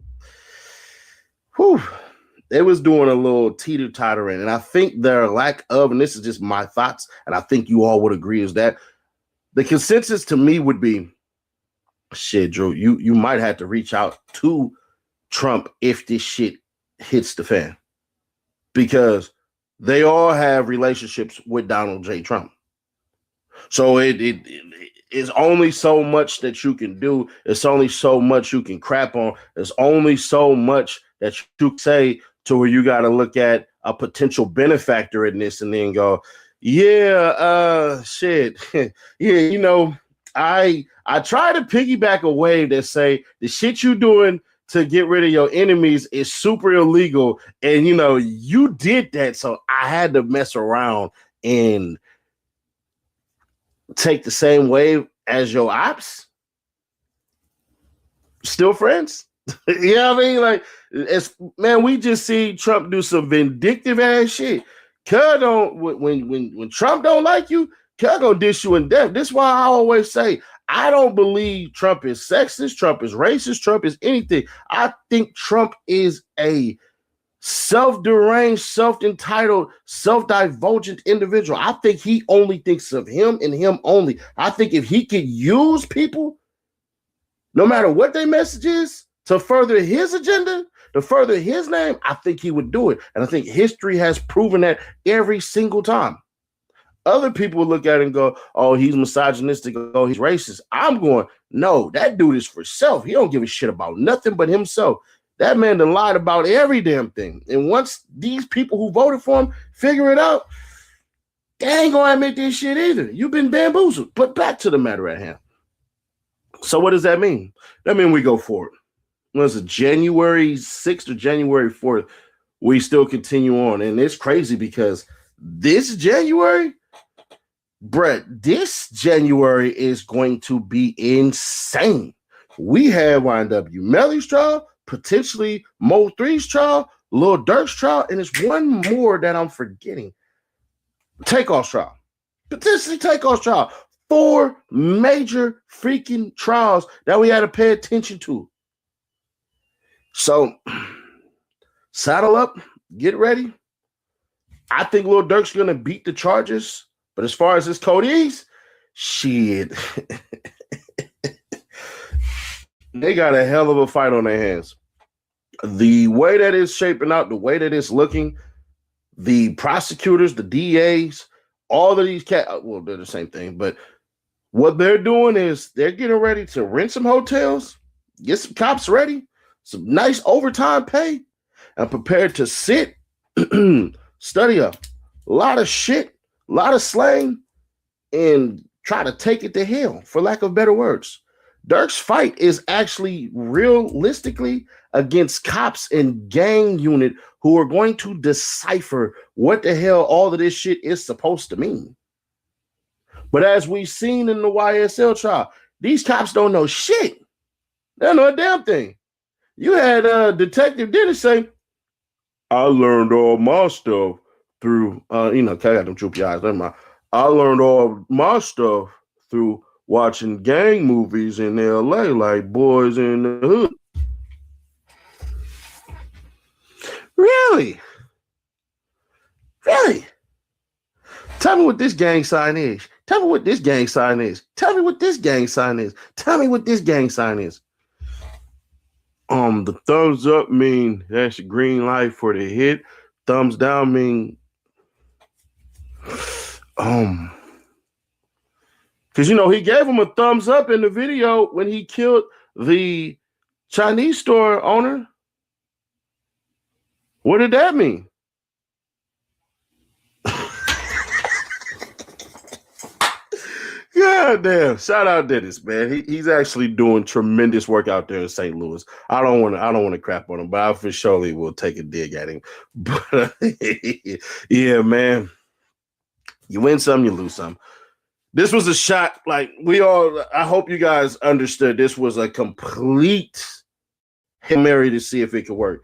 they was doing a little teeter-tottering. And I think their lack of, and this is just my thoughts, and I think you all would agree, is that the consensus to me would be, shit, Drew, you might have to reach out to Trump if this shit hits the fan. Because they all have relationships with Donald J. Trump. So it is only so much that you can do. It's only so much you can crap on. There's only so much that you say to where you got to look at a potential benefactor in this and then go, yeah, shit. Yeah, you know, I try to piggyback a wave that say the shit you doing to get rid of your enemies is super illegal. And, you know, you did that. So I had to mess around and take the same wave as your ops. Still friends? You know what I mean? Like, man, we just see Trump do some vindictive ass shit. Cuz don't, when Trump don't like you, cuz gonna dish you in death. This is why I always say, I don't believe Trump is sexist, Trump is racist, Trump is anything. I think Trump is a self-deranged, self-entitled, self-divulgent individual. I think he only thinks of him and him only. I think if he could use people, no matter what their message is, to further his agenda, to further his name, I think he would do it. And I think history has proven that every single time. Other people look at it and go, oh, he's misogynistic, oh, he's racist. I'm going, no, that dude is for self. He don't give a shit about nothing but himself. That man done lied about every damn thing. And once these people who voted for him figure it out, they ain't gonna admit this shit either. You've been bamboozled. But back to the matter at hand. So what does that mean? That means we go forward. Was it January 6th or January 4th? We still continue on. And it's crazy because this January, Brett, this January is going to be insane. We have YNW Melly's trial, potentially Mo 3's trial, Lil Durk's trial, and there's one more that I'm forgetting. Takeoff's trial. Potentially Takeoff's trial. 4 major freaking trials that we had to pay attention to. So, saddle up, get ready. I think Lil Durk's going to beat the charges. But as far as his Cody's, shit. They got a hell of a fight on their hands. The way that it's shaping out, the way that it's looking, the prosecutors, the DAs, all of these well, they're the same thing, but what they're doing is they're getting ready to rent some hotels, get some cops ready, some nice overtime pay, and prepared to sit, study a lot of shit, a lot of slang, and try to take it to hell, for lack of better words. Durk's fight is actually realistically against cops and gang unit who are going to decipher what the hell all of this shit is supposed to mean. But as we've seen in the YSL trial, these cops don't know shit. They don't know a damn thing. You had Detective Dennis say, I learned all my stuff through, I got them droopy eyes. Never mind. I learned all my stuff through watching gang movies in LA, like Boys in the Hood. Really? Really? Tell me what this gang sign is. Tell me what this gang sign is. Tell me what this gang sign is. Tell me what this gang sign is. The thumbs up mean that's a green light for the hit. Thumbs down mean because he gave him a thumbs up in the video when he killed the Chinese store owner. What did that mean? God damn! Shout out Dennis, man. He's actually doing tremendous work out there in St. Louis. I don't want to crap on him, but I for surely will take a dig at him. But yeah, man, you win some, you lose some. This was a shot. Like I hope you guys understood. This was a complete Hail Mary to see if it could work.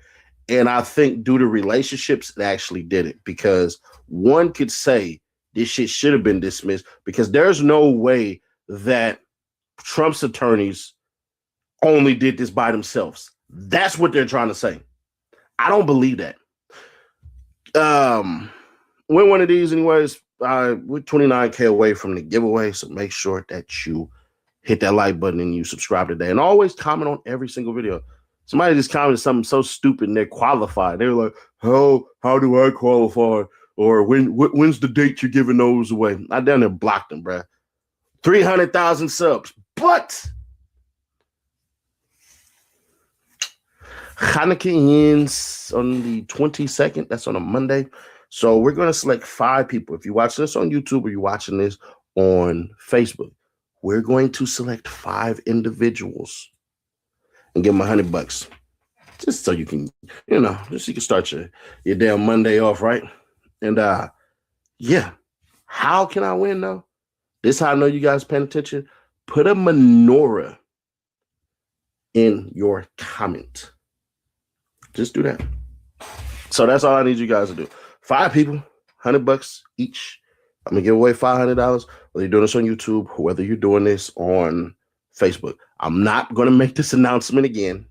And I think due to relationships, it actually did it, because one could say this shit should have been dismissed, because there's no way that Trump's attorneys only did this by themselves. That's what they're trying to say. I don't believe that. Win one of these anyways. We're 29K away from the giveaway, so make sure that you hit that like button and you subscribe today. And always comment on every single video. Somebody just commented something so stupid and they're qualified. They're like, how do I qualify? Or when's the date you're giving those away? I down there blocked them, bro. 300,000 subs. But Hanukkah ends on the 22nd. That's on a Monday. So we're going to select 5 people. If you watch this on YouTube or you're watching this on Facebook, we're going to select 5 individuals and give them $100, just so you can, just so you can start your damn Monday off, right? And yeah, how can I win though? This is how I know you guys paying attention. Put a menorah in your comment. Just do that. So that's all I need you guys to do. 5 people, $100 each. I'm gonna give away $500. Whether you're doing this on YouTube, or whether you're doing this on Facebook. I'm not gonna make this announcement again.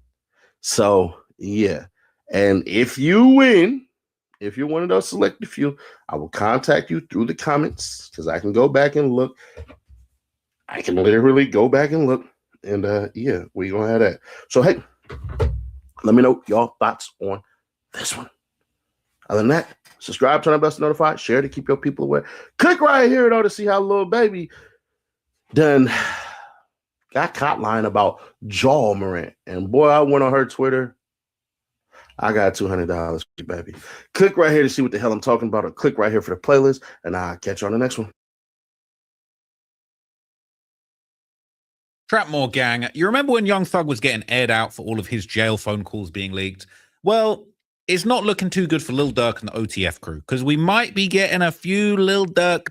So yeah. And if you win, if you're one of those selected few, I will contact you through the comments, because I can go back and look. I can literally go back and look. And yeah, we're gonna have that. So hey, let me know y'all thoughts on this one. Other than that, subscribe, turn on bell to notify, share to keep your people aware. Click right here though to see how little baby done got caught lying about Jaw Morant. And boy, I went on her Twitter. I got $200 for you, baby. Click right here to see what the hell I'm talking about, or click right here for the playlist, and I'll catch you on the next one. Trapmore gang, you remember when Young Thug was getting aired out for all of his jail phone calls being leaked? Well, it's not looking too good for Lil Durk and the OTF crew, because we might be getting a few Lil Durk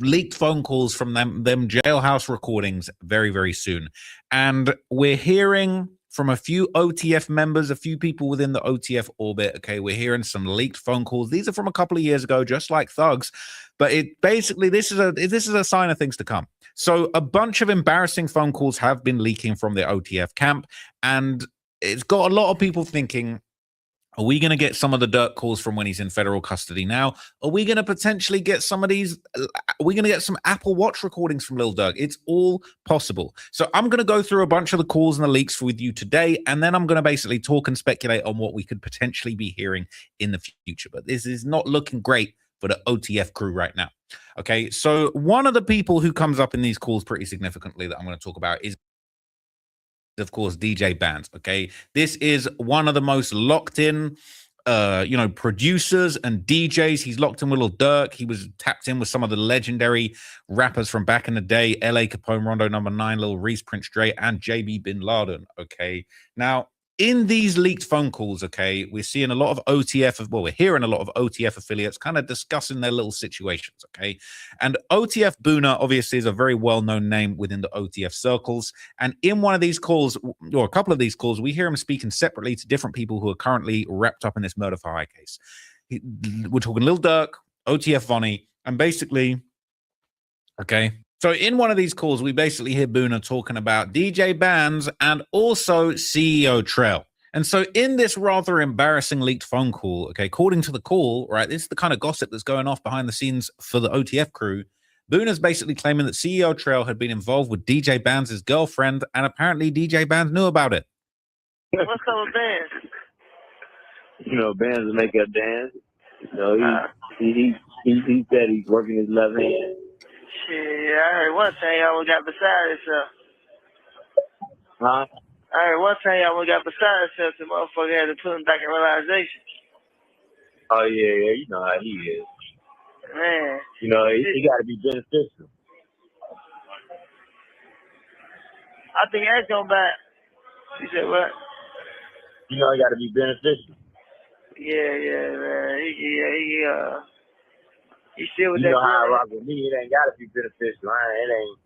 leaked phone calls from them jailhouse recordings very, very soon. And we're hearing from a few OTF members, a few people within the OTF orbit. Okay, we're hearing some leaked phone calls. These are from a couple of years ago, just like Thug's. But it basically, this is a sign of things to come. So a bunch of embarrassing phone calls have been leaking from the OTF camp, and it's got a lot of people thinking, are we going to get some of the Durk calls from when he's in federal custody now? Are we going to potentially get some of these? Are we going to get some Apple Watch recordings from Lil Durk? It's all possible. So I'm going to go through a bunch of the calls and the leaks with you today, and then I'm going to basically talk and speculate on what we could potentially be hearing in the future. But this is not looking great for the OTF crew right now. Okay, so one of the people who comes up in these calls pretty significantly that I'm going to talk about is, of course, DJ Bands. Okay, this is one of the most locked in producers and DJs. He's locked in with Lil Durk. He was tapped in with some of the legendary rappers from back in the day: LA Capone, Rondo Number 9, Lil Reese, Prince Dre, and JB Bin Laden. Okay, now in these leaked phone calls, okay, we're seeing a lot of we're hearing a lot of OTF affiliates kind of discussing their little situations, okay? And OTF Boona obviously is a very well-known name within the OTF circles. And in one of these calls, or a couple of these calls, we hear him speaking separately to different people who are currently wrapped up in this murder for hire case. We're talking Lil Durk, OTF Vonnie, and basically, okay, so in one of these calls, we basically hear Boona talking about DJ Bands and also CEO Trail. And so in this rather embarrassing leaked phone call, okay, according to the call, right, this is the kind of gossip that's going off behind the scenes for the OTF crew. Boona's basically claiming that CEO Trail had been involved with DJ Bands' girlfriend, and apparently DJ Bands knew about it. What's up with Bands? Bands will make her dance. He said he's working his left hand. Shit, I heard one thing I got beside himself. Huh? All right, one time y'all got beside himself, the motherfucker had to put him back in realization. Oh yeah, you know how he is. Man. You know, it got to be beneficial. I think that's going back. You said what? You know, it got to be beneficial. Yeah, man. He still with You that know how I girl. rock with me. It ain't got to be beneficial. It ain't.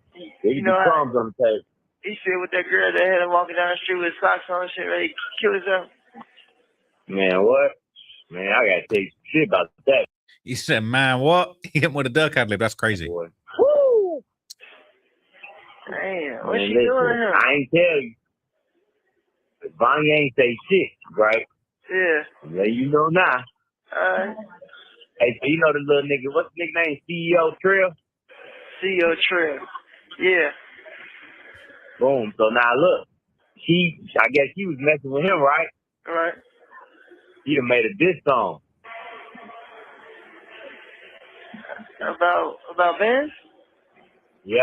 There You can know be how crumbs on the table. he still with that girl that had him walking down the street with socks on and shit, ready to kill himself. Man, what? Man, I got to tell you some shit about that. He said, man, what? He hit him with a Durk ad lib. That's crazy. Boy. Woo! Damn, what's Man, she listen, doing to him? I ain't tell you. Bonnie ain't say shit, right? Yeah. Let you know now. Hey, so you know the little nigga, what's the nigga name? CEO Trill? CEO Trill. Yeah. Boom. So now look, I guess he was messing with him, right? Right. He done made a diss song. About Benz? Yeah.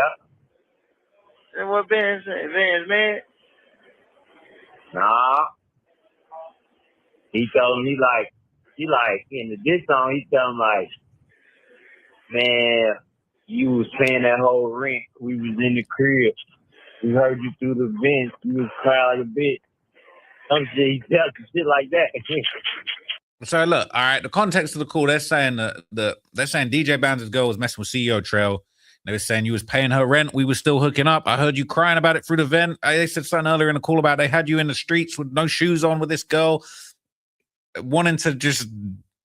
And what Benz? Benz, man? Nah. He told him, he like, in the diss song, he tell him like, man, you was paying that whole rent. We was in the crib. We heard you through the vents. You was crying like a bitch. Some shit, he tells some shit like that. So look, all right. The context of the call, they're saying they're saying DJ Band's girl was messing with CEO Trail. They were saying you was paying her rent. We were still hooking up. I heard you crying about it through the vent. They said something earlier in the call about they had you in the streets with no shoes on with this girl, wanting to just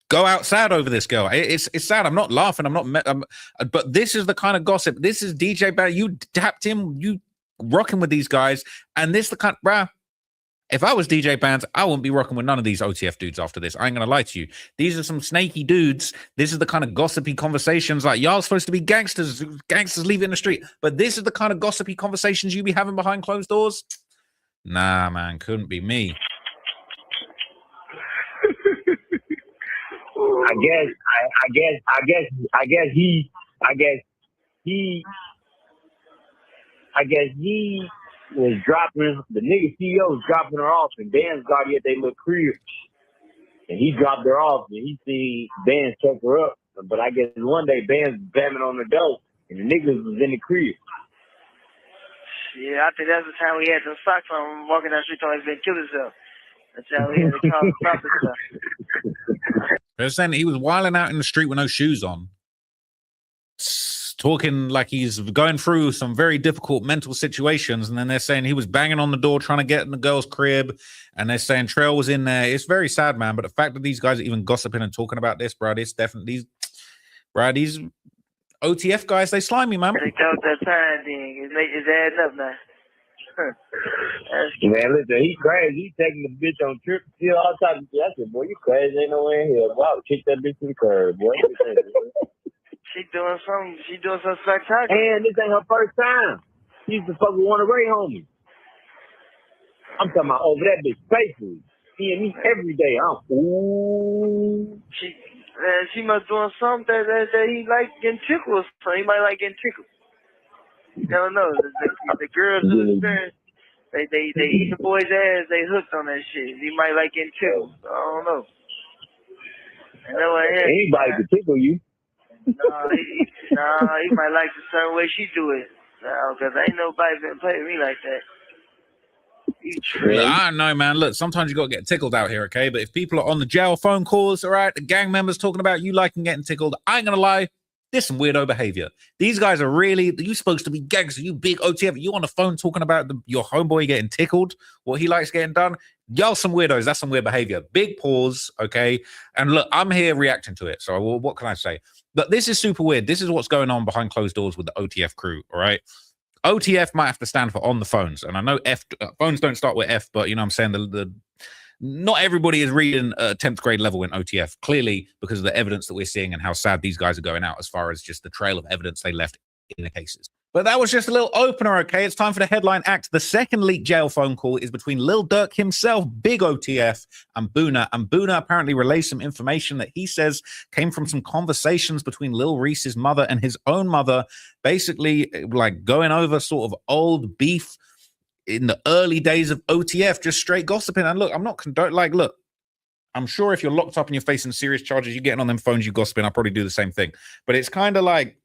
go outside over this girl. It's sad. I'm not laughing. But this is the kind of gossip. This is DJ Band. You tapped him. You rocking with these guys, and this the kind, bruh. If I was DJ Bands, I wouldn't be rocking with none of these OTF dudes after this. I ain't gonna lie to you. These are some snaky dudes. This is the kind of gossipy conversations like y'all supposed to be gangsters leave it in the street. But this is the kind of gossipy conversations you be having behind closed doors. Nah, man, couldn't be me. I guess he was dropping, the nigga CEO was dropping her off, and Dan's already at their little crib. And he dropped her off, and he seen Dan check her up. But I guess one day Dan's bamming on the door, and the niggas was in the crib. Yeah, I think that's the time we had some socks on walking down the street talking he's been killed himself. That's how we had to call the cops and stuff. They're saying he was wilding out in the street with no shoes on. Talking like he's going through some very difficult mental situations, and then they're saying he was banging on the door trying to get in the girl's crib, and they're saying Trail was in there. It's very sad, man. But the fact that these guys are even gossiping and talking about this, bro, it's definitely these OTF guys, they slimy, man. They count that time thing. It's adding up now. Man, listen, he crazy. He taking the bitch on trip, still all types of shit. I said, boy, you crazy. Ain't no way in here. Wow, kick that bitch to the curb, boy. She doing something spectacular. And this ain't her first time. She used to fuck with one of Ray homies. I'm talking about over that bitch faithfully. He and me every day. Ooh. She must doing something that he like getting tickled. So he might like getting tickled. You don't know. The girls in the experience, they eat the boy's ass. They hooked on that shit. He might like getting tickled. I don't know. Anybody can tickle you. Nah, he might like the certain way she do it. Because ain't nobody been playing with me like that. Look, I don't know, man. Look, sometimes you got to get tickled out here, okay? But if people are on the jail phone calls, all right, the gang members talking about you liking getting tickled, I ain't going to lie. There's some weirdo behavior. These guys are really, you supposed to be gangster, you big OTF. You on the phone talking about your homeboy getting tickled, what he likes getting done. Y'all some weirdos. That's some weird behavior. Big pause, okay? And look, I'm here reacting to it. So what can I say? But this is super weird. This is what's going on behind closed doors with the OTF crew, all right? OTF might have to stand for on the phones. And I know phones don't start with F, but you know what I'm saying? Not everybody is reading 10th grade level in OTF, clearly because of the evidence that we're seeing and how sad these guys are going out as far as just the trail of evidence they left in the cases. But that was just a little opener, okay? It's time for the headline act. The second leaked jail phone call is between Lil Durk himself, Big OTF, and Boona. And Boona apparently relayed some information that he says came from some conversations between Lil Reese's mother and his own mother, basically like going over sort of old beef in the early days of OTF, just straight gossiping. And look, I'm not look, I'm sure if you're locked up and you're facing serious charges, you're getting on them phones, you gossiping. I'll probably do the same thing. But it's kind of like,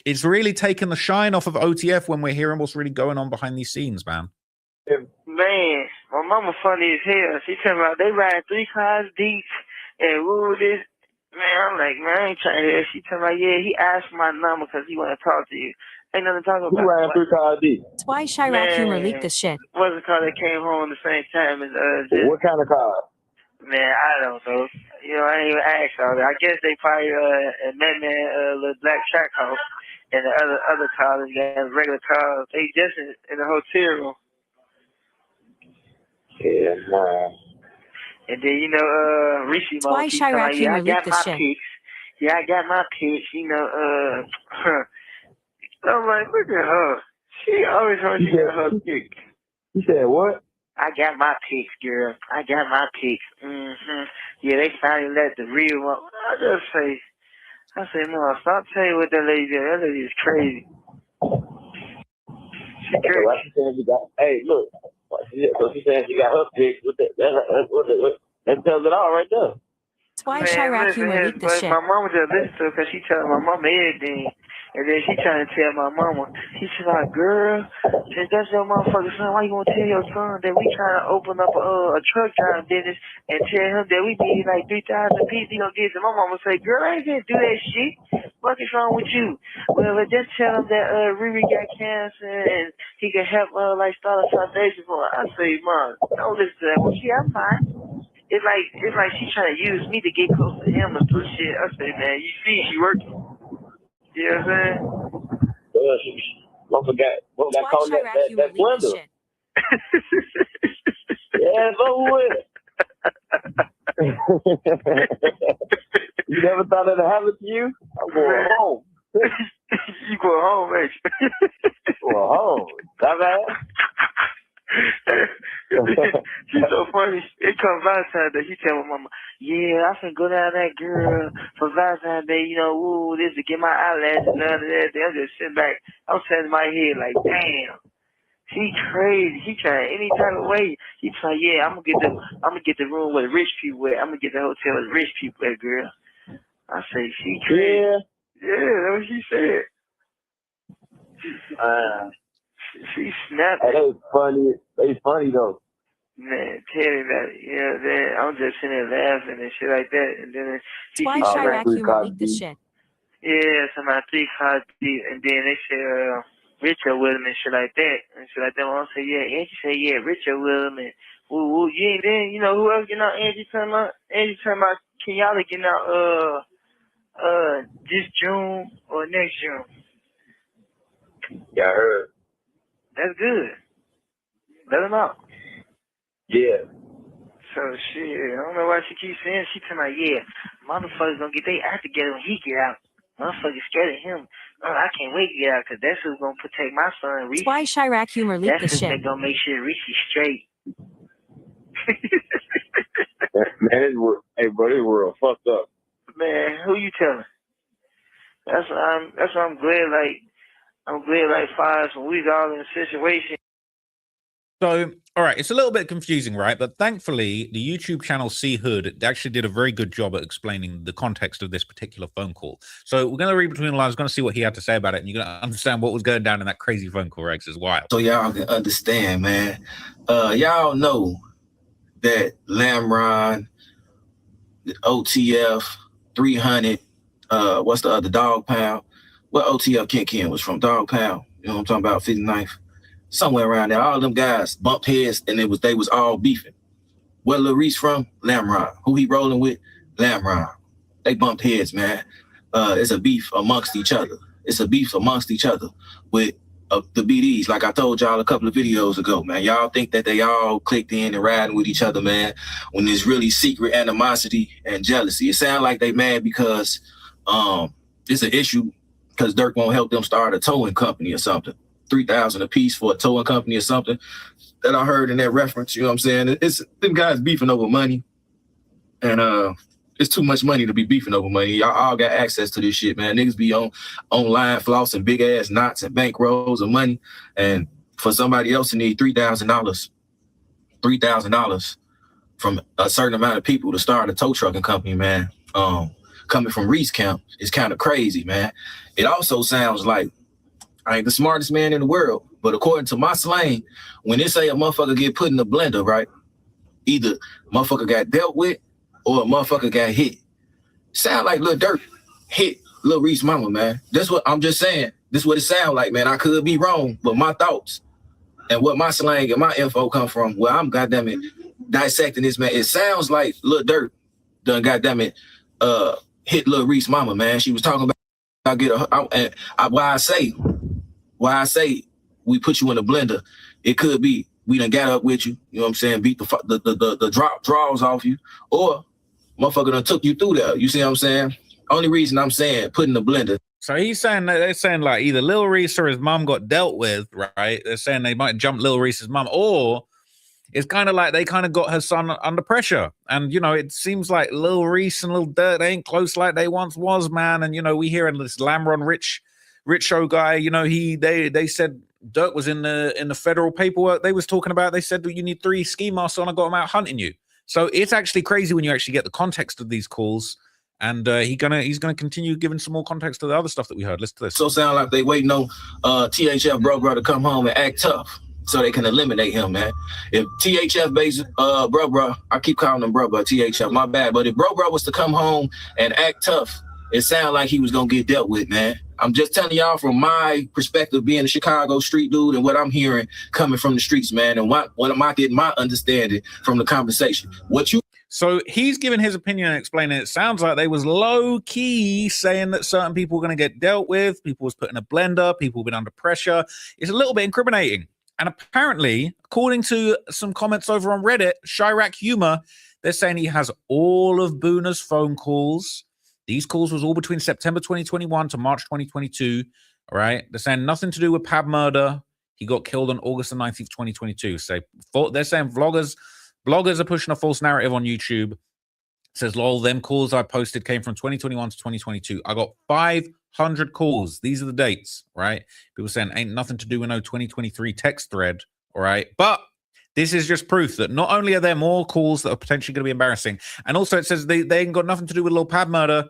it's really taken the shine off of OTF when we're hearing what's really going on behind these scenes, man. Man, my mama funny as hell. She talking about they ride 3 cars deep and woo this. Man, I'm like, man, I ain't trying to hear. She talking about, yeah, he asked for my number because he want to talk to you. Ain't nothing to talk about. Who ran 3 cars deep? That's why Chirac Humor leaked this shit. What's it called? They came home the same time as What kind of car? Man, I don't know. You know, I ain't even asked all that. I guess they probably met me little black track house and the other cars, got regular cars. They just in the hotel room. Yeah, man. And then, you know, Rishi Mo, why Chirac like, yeah, I Humor got leaked my this shit. pics. Yeah, I got my pics, you know, I'm like, look at her. She always wants to get her pics. You said what? I got my pics, girl. I got my pics. Yeah, they finally let the real one. I say, no, stop telling what that lady did. That lady is crazy. She crazy. So she saying she got, hey, look. So she saying she got her pics. That tells it all right there. That's why Chirac Humor leaked this shit. My mama just listened to her because she telling my mama everything. And then she trying to tell my mama. She said, like, girl, if that's your motherfucking son, why you gonna tell your son that we trying to open up a truck driving business and tell him that we need like 3,000 pieces he gonna get it? My mama say, girl, I ain't gonna do that shit. What is wrong with you? Well, just tell him that Riri got cancer and he can help like start a foundation for her. I say, Mom, don't listen to that. Well, she, I'm fine. It's like she trying to use me to get close to him or some shit. I say, man, you see, she working. You know what I'm saying? What that called that blender? Yeah, it's over with. You never thought that'd happen to you? I'm going home. You going home, ain't you? Going home. That bad? She's so funny. It comes Valentine's Day. She tell my mama, yeah, I finna go down that girl for Valentine's Day, you know, ooh, this to get my eyelashes and none of that. I'm just sitting back. I'm sitting in my head like, damn. She crazy. She trying any type of way. She trying, yeah, I'm gonna get the room where the rich people at. I'm gonna get the hotel where the rich people at, girl. I say, she crazy. Yeah, that's what she said. She snapped. Hey, they funny though. Man, tell me about it. You know what I'm saying? I'm just sitting there laughing and shit like that. And then That's why Chirac Humor leaked this shit. Yeah, somebody 3 cars deep. And then they said, Richard with him and shit like that. And shit like that. My mom said, yeah. Angie said, yeah, Richard with him. And woo, you ain't then, you know, who else getting out? Angie talking about Kenyatta getting out this June or next June. Yeah, I heard. That's good. Let him out. Yeah. So shit, I don't know why she keeps saying. She talking about, yeah, motherfuckers gonna get their act together when he get out. Motherfuckers scared of him. Oh, I can't wait to get out because that's who's gonna protect my son, Reese. That's why Chirac Humor leaked this shit. That's gonna make sure Reese is straight. Man, hey bro, this world fucked up. Man, who you telling? That's what I'm glad. I'm glad fires when we all in a situation. So, all right, it's a little bit confusing, right? But thankfully, the YouTube channel C Hood actually did a very good job at explaining the context of this particular phone call. So we're going to read between the lines, going to see what he had to say about it, and you're going to understand what was going down in that crazy phone call, Rex, is wild. So y'all can understand, man. Y'all know that Lamron, OTF, 300, what's the other, Dog Pound? What OTF Ken was from? Dog Pound. You know what I'm talking about? 59th. Somewhere around there. All them guys bumped heads and they was all beefing. Where Lil Reese from? Lamron. Who he rolling with? Lamron. They bumped heads, man. It's a beef amongst each other. It's a beef amongst each other with the BDs. Like I told y'all a couple of videos ago, man. Y'all think that they all clicked in and riding with each other, man, when there's really secret animosity and jealousy. It sounds like they mad because it's an issue because Durk won't help them start a towing company or something. $3,000 a piece for a towing company or something that I heard in that reference. You know what I'm saying? It's them guys beefing over money, and it's too much money to be beefing over money. Y'all all got access to this shit, man. Niggas be online flossing big ass knots and bankrolls of money, and for somebody else to need $3,000 from a certain amount of people to start a tow trucking company, man. Coming from Reese Camp is kind of crazy, man. It also sounds like I ain't the smartest man in the world, but according to my slang, when they say a motherfucker get put in the blender, right? Either motherfucker got dealt with or a motherfucker got hit. Sound like Lil Durk hit Lil Reese mama, man. That's what I'm just saying. This is what it sound like, man. I could be wrong, but my thoughts and what my slang and my info come from, where I'm goddamn it dissecting this, man. It sounds like Lil Durk done goddamn it hit Lil Reese mama, man. She was talking about why I say we put you in a blender. It could be we done got up with you, you know what I'm saying, beat the draws off you, or motherfucker done took you through there. You see what I'm saying? Only reason I'm saying put in the blender. So he's saying that they're saying like either Lil Reese or his mum got dealt with, right? They're saying they might jump Lil Reese's mum, or it's kind of like they kind of got her son under pressure. And, you know, it seems like Lil Reese and Lil Durk, they ain't close like they once was, man. And, you know, we hear in this Lamron Rich show guy, you know, they said Durk was in the federal paperwork they was talking about. They said, you need 3 ski masks on, I got him out hunting you. So it's actually crazy when you actually get the context of these calls. And he's gonna continue giving some more context to the other stuff that we heard. Listen to this. So sound like they waiting on THF bro to come home and act tough so they can eliminate him, man. If THF base bro, I keep calling him bro, THF, my bad. But if bro was to come home and act tough, it sounded like he was gonna get dealt with, man. I'm just telling y'all from my perspective, being a Chicago street dude, and what I'm hearing coming from the streets, man, and what am I getting my understanding from the conversation. So he's giving his opinion and explaining it sounds like they was low key saying that certain people were going to get dealt with, people was put in a blender, people been under pressure. It's a little bit incriminating. And apparently, according to some comments over on Reddit, Chirac Humor, they're saying he has all of Boona's phone calls. These calls was all between September 2021 to March 2022. All right. They're saying nothing to do with Pab murder. He got killed on August the 19th, 2022. So they're saying bloggers are pushing a false narrative on YouTube. It says, lol, them calls I posted came from 2021 to 2022. I got 500 calls. These are the dates, right? People saying ain't nothing to do with no 2023 text thread, all right? But this is just proof that not only are there more calls that are potentially going to be embarrassing, and also it says they ain't got nothing to do with Lil Pab murder.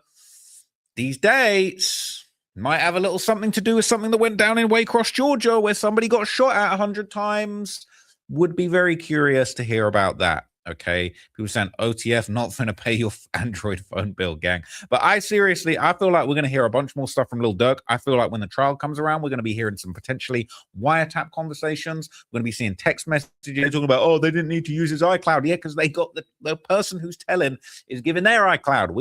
These dates might have a little something to do with something that went down in Waycross, Georgia, where somebody got shot at 100 times. Would be very curious to hear about that. Okay, people saying OTF not going to pay your Android phone bill, gang. But I feel like we're going to hear a bunch more stuff from Lil Durk. I feel like when the trial comes around, we're going to be hearing some potentially wiretap conversations. We're going to be seeing text messages talking about, oh, they didn't need to use his iCloud. Yeah, because they got the person who's telling is giving their iCloud.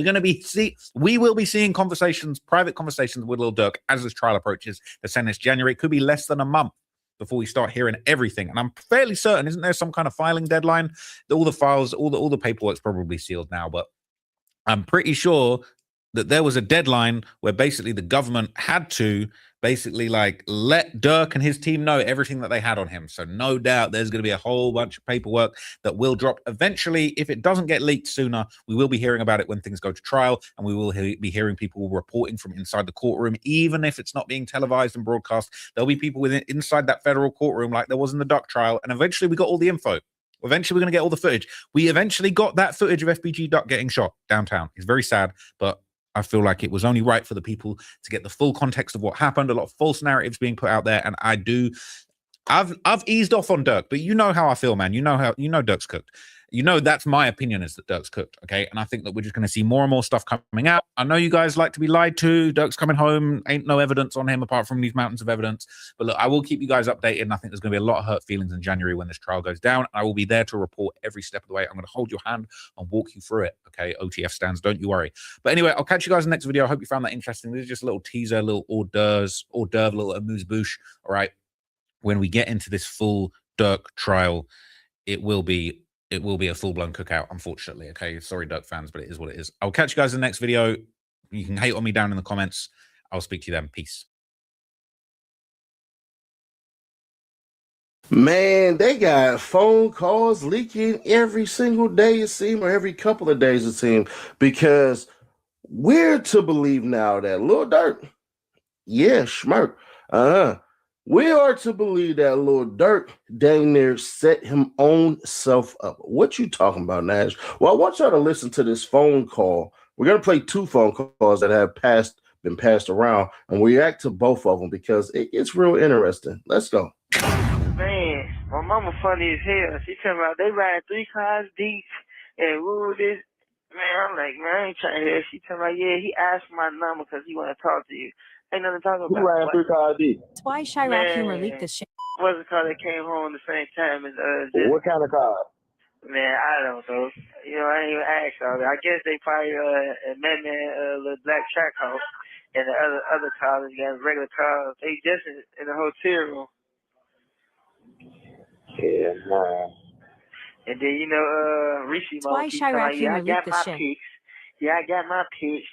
We will be seeing conversations, private conversations with Lil Durk as this trial approaches. They're saying it's January. It could be less than a month before we start hearing everything. And I'm fairly certain, isn't there some kind of filing deadline? All the files, all the paperwork's probably sealed now, but I'm pretty sure that there was a deadline where basically the government had to basically like let Durk and his team know everything that they had on him. So no doubt there's going to be a whole bunch of paperwork that will drop eventually. If it doesn't get leaked sooner, we will be hearing about it when things go to trial, and we will be hearing people reporting from inside the courtroom, even if it's not being televised and broadcast. There'll be people inside that federal courtroom like there was in the Duck trial, and eventually we got all the info. Eventually we're going to get all the footage. We eventually got that footage of FBG Duck getting shot downtown. It's very sad, but I feel like it was only right for the people to get the full context of what happened. A lot of false narratives being put out there, and I've eased off on Durk, but you know how I feel, man. You know Durk's cooked. You know that's my opinion, is that Durk's cooked, okay? And I think that we're just going to see more and more stuff coming out. I know you guys like to be lied to. Durk's coming home. Ain't no evidence on him apart from these mountains of evidence. But look, I will keep you guys updated, and I think there's going to be a lot of hurt feelings in January when this trial goes down. I will be there to report every step of the way. I'm going to hold your hand and walk you through it, okay? OTF stands, don't you worry. But anyway, I'll catch you guys in the next video. I hope you found that interesting. This is just a little teaser, a little hors d'oeuvre, little amuse-bouche, all right? When we get into this full Durk trial, it will be a full-blown cookout, unfortunately. Okay, sorry, Durk fans, but it is what it is. I'll catch you guys in the next video. You can hate on me down in the comments. I'll speak to you then. Peace. Man, they got phone calls leaking every single day, it seems, or every couple of days, it seems, because we're to believe now that Lil Durk, yeah, schmirk, We are to believe that Lil Durk dang near set him own self up. What you talking about, Nash? Well, I want y'all to listen to this phone call. We're gonna play 2 phone calls that have been passed around, and we react to both of them because it gets real interesting. Let's go. Man, my mama funny as hell. She talking about they ride 3 cars deep and woo this. Man, I'm like, man, I ain't trying to hear. She talking about, yeah, he asked for my number because he want to talk to you. Ain't nothing to talk about. Who ran 3 cars deep? That's why Chirac humor leaked this shit. What's the car that came home the same time as What kind of car? Man, I don't know. You know, I ain't even asked all that. I guess they probably met me little black track house, and the other cars got regular cars. They just in the hotel room. Yeah, nah. And then Rishi That's why Chirac humor leaked this shit. pics. Yeah, I got my pics.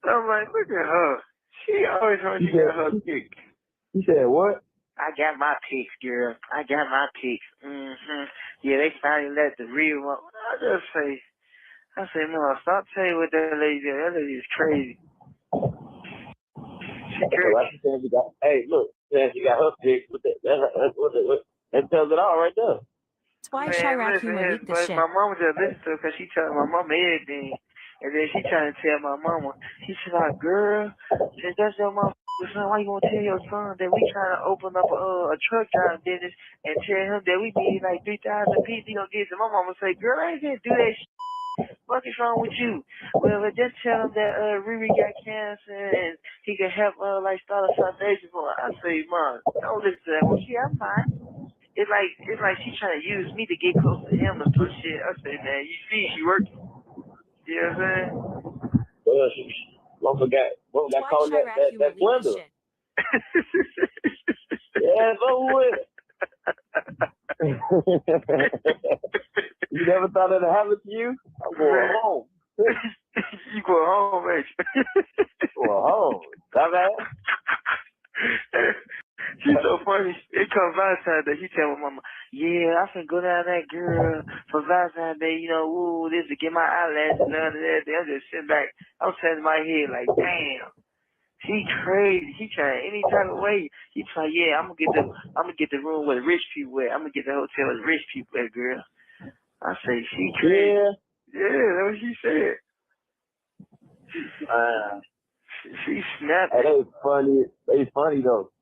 I'm like, look at her. She always wants to get her pics. He said what? I got my pics, girl. I got my pics. Yeah, they finally let the real one. I say, no, stop saying what that lady did. That lady is crazy. She crazy. Hey, look, she got her pics. That tells it all right there. That's why Chirac humor leaked this shit. My mama just listened to her because she telling my mama everything. And then she trying to tell my mama. She said, like, girl, since that's your mama, son, why you gonna tell your son that we trying to open up a truck driving business and tell him that we need like 3,000 pieces? He gonna get it. My mama say, girl, I ain't gonna do that shit. What is wrong with you? Well, just tell him that Riri got cancer and he can help like start a foundation for her. I say, Mom, don't listen to that one. I'm fine. It's like she trying to use me to get close to him or some shit. I say, man, you see, she working. You know what I'm saying? Well, I forgot. What got called that blender? Yeah, it's over with. You never thought it'd happen to you? I'm going home. You going home, ain't you? Going home. Dumbass. She's so funny. It comes Valentine's Day. She tell my mama, yeah, I finna go down that girl for Valentine's Day, ooh, this to get my eyelashes and none of that. I'm just sitting back. I'm sitting in my head like, damn. She crazy. She trying any type of way. She trying, yeah, I'm gonna get the room where the rich people at. I'm gonna get the hotel where the rich people at, girl. I say, she crazy. Yeah, that's what she said. She snapped. Hey, they funny. They funny though.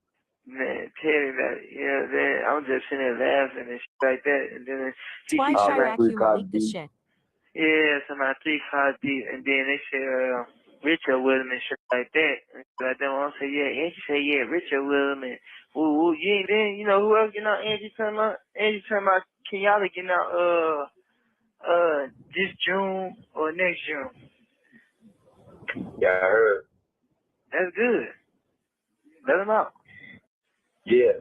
Man, tell me about it. Yeah, then I'm just sitting there laughing and shit like that. And then That's why Chirac humor leaked this shit. Yeah, so my 3 cars deep. And then they say Richard with him and shit like that. And like that one say, yeah, Angie say, yeah, Richard with him. And woo, you ain't then, who else getting out? Angie talking about Kenyatta getting out this June or next June. Yeah, I heard. That's good. Let him out. Yeah.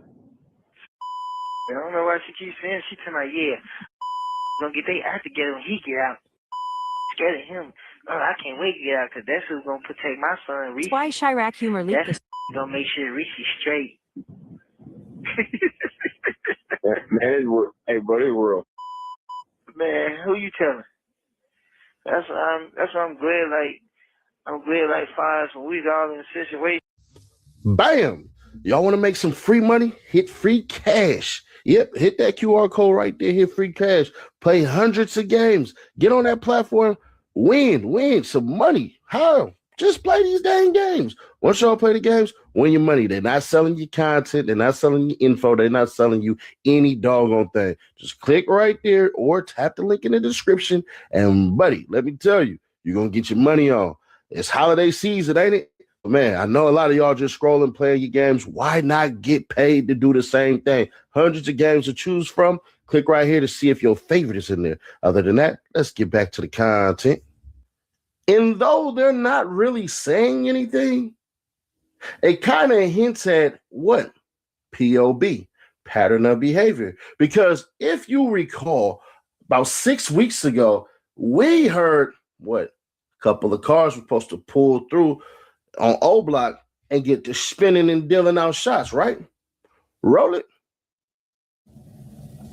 I don't know why she keeps saying. She telling me, yeah, gonna get their act together when he get out. Scared of him. Oh, I can't wait to get out because that's who's gonna protect my son, Reese. That's why Chirac humor leaked this. Gonna make sure Reese is straight. Man, hey, bro, it's real. Man, who you telling? That's what I'm glad. I'm glad Fives when we all in a situation. Bam! Y'all want to make some free money? Hit free cash. Yep, hit that QR code right there. Hit free cash. Play hundreds of games. Get on that platform. Win some money. How? Just play these dang games. Once y'all play the games, win your money. They're not selling you content. They're not selling you info. They're not selling you any doggone thing. Just click right there or tap the link in the description. And buddy, let me tell you, you're going to get your money on. It's holiday season, ain't it? Man, I know a lot of y'all just scrolling, playing your games. Why not get paid to do the same thing? Hundreds of games to choose from. Click right here to see if your favorite is in there. Other than that, let's get back to the content. And though they're not really saying anything, it kind of hints at what? POB, pattern of behavior. Because if you recall, about 6 weeks ago, we heard what? A couple of cars were supposed to pull through on O Block and get to spinning and dealing out shots, right? Roll it.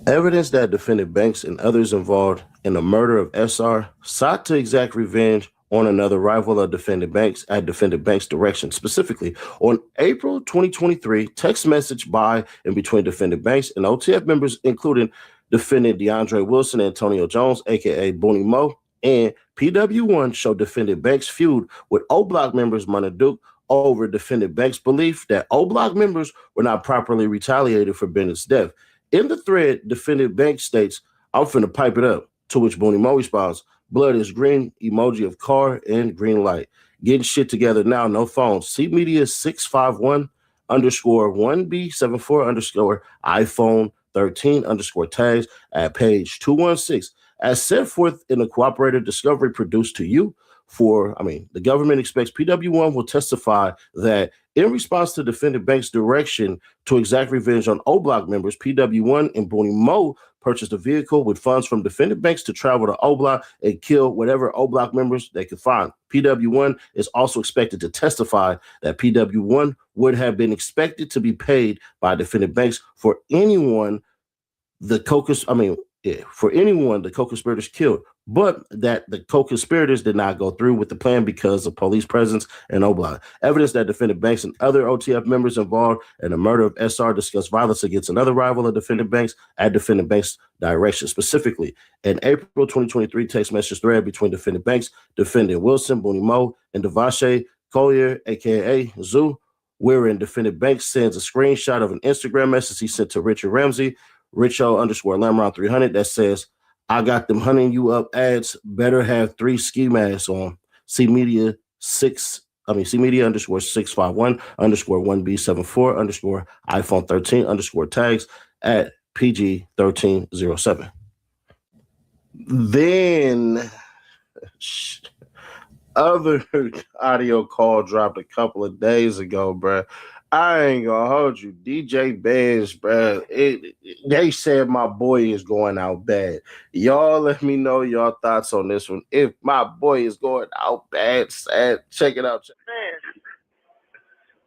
Evidence that defendant Banks and others involved in the murder of SR sought to exact revenge on another rival of defendant Banks at defendant Banks' direction. Specifically, on April 2023, text message by and between defendant Banks and OTF members, including defendant DeAndre Wilson, Antonio Jones, aka Booney Mo, and PW1, showed defendant Banks' feud with O Block members Mona Duke over defendant Banks' belief that O Block members were not properly retaliated for Bennett's death. In the thread, defendant Banks states, "I'm finna pipe it up," to which Booney Mo responds, "Blood is green," emoji of car and green light. Getting shit together now, no phones. See media 651 underscore 1B74 underscore iPhone 13 underscore tags at page 216. As set forth in the cooperative discovery produced to you the government expects PW1 will testify that in response to defendant Banks' direction to exact revenge on O Block members, PW1 and Booney Mo purchased a vehicle with funds from defendant Banks to travel to O Block and kill whatever O Block members they could find. PW1 is also expected to testify that PW1 would have been expected to be paid by defendant Banks for anyone the co-conspirators killed, but that the co-conspirators did not go through with the plan because of police presence in O Block. Evidence that defendant Banks and other OTF members involved in the murder of SR discussed violence against another rival of defendant Banks at defendant Banks' direction. Specifically, an April 2023 text message thread between defendant Banks, defendant Wilson, Booney Mo, and Devashe Collier, aka Zoo, wherein defendant Banks sends a screenshot of an Instagram message he sent to Richard Ramsey, Richo _ Lamron 300, that says, "I got them hunting you up ads. Better have 3 ski masks on." See media underscore 651 underscore 1B74 underscore iPhone 13 underscore tags at PG 1307. Then other audio call dropped a couple of days ago, bruh. I ain't gonna hold you. DJ Benz, bruh. They said my boy is going out bad. Y'all let me know your thoughts on this one. If my boy is going out bad, sad, check it out.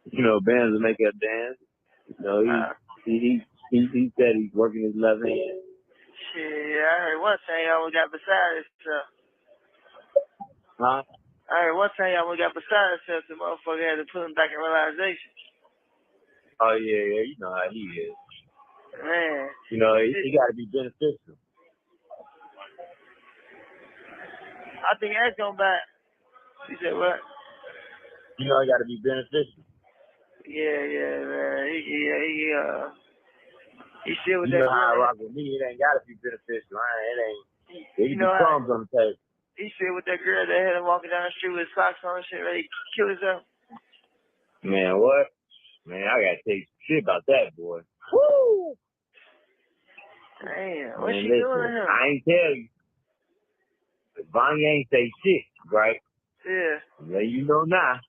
You know, bands will make that dance. You know, he said he's working his left hand. Shit, I heard one thing y'all got beside himself. Huh? I heard one thing y'all got beside himself. The motherfucker had to put him back in realization. Oh yeah, you know how he is. Man. You know, he got to be beneficial. I think that's going back. You said what? You know, he got to be beneficial. Yeah, man. He still with that. You know how I rock with me. It ain't got to be beneficial. It can be crumbs on the table. He still with that girl that had him walking down the street with socks on and shit, ready to kill himself. Man, what? Man, I gotta take some shit about that, boy. Woo! Damn, what's she doing to him? I ain't tell you. But Bonnie ain't say shit, right? Yeah. Let you know now.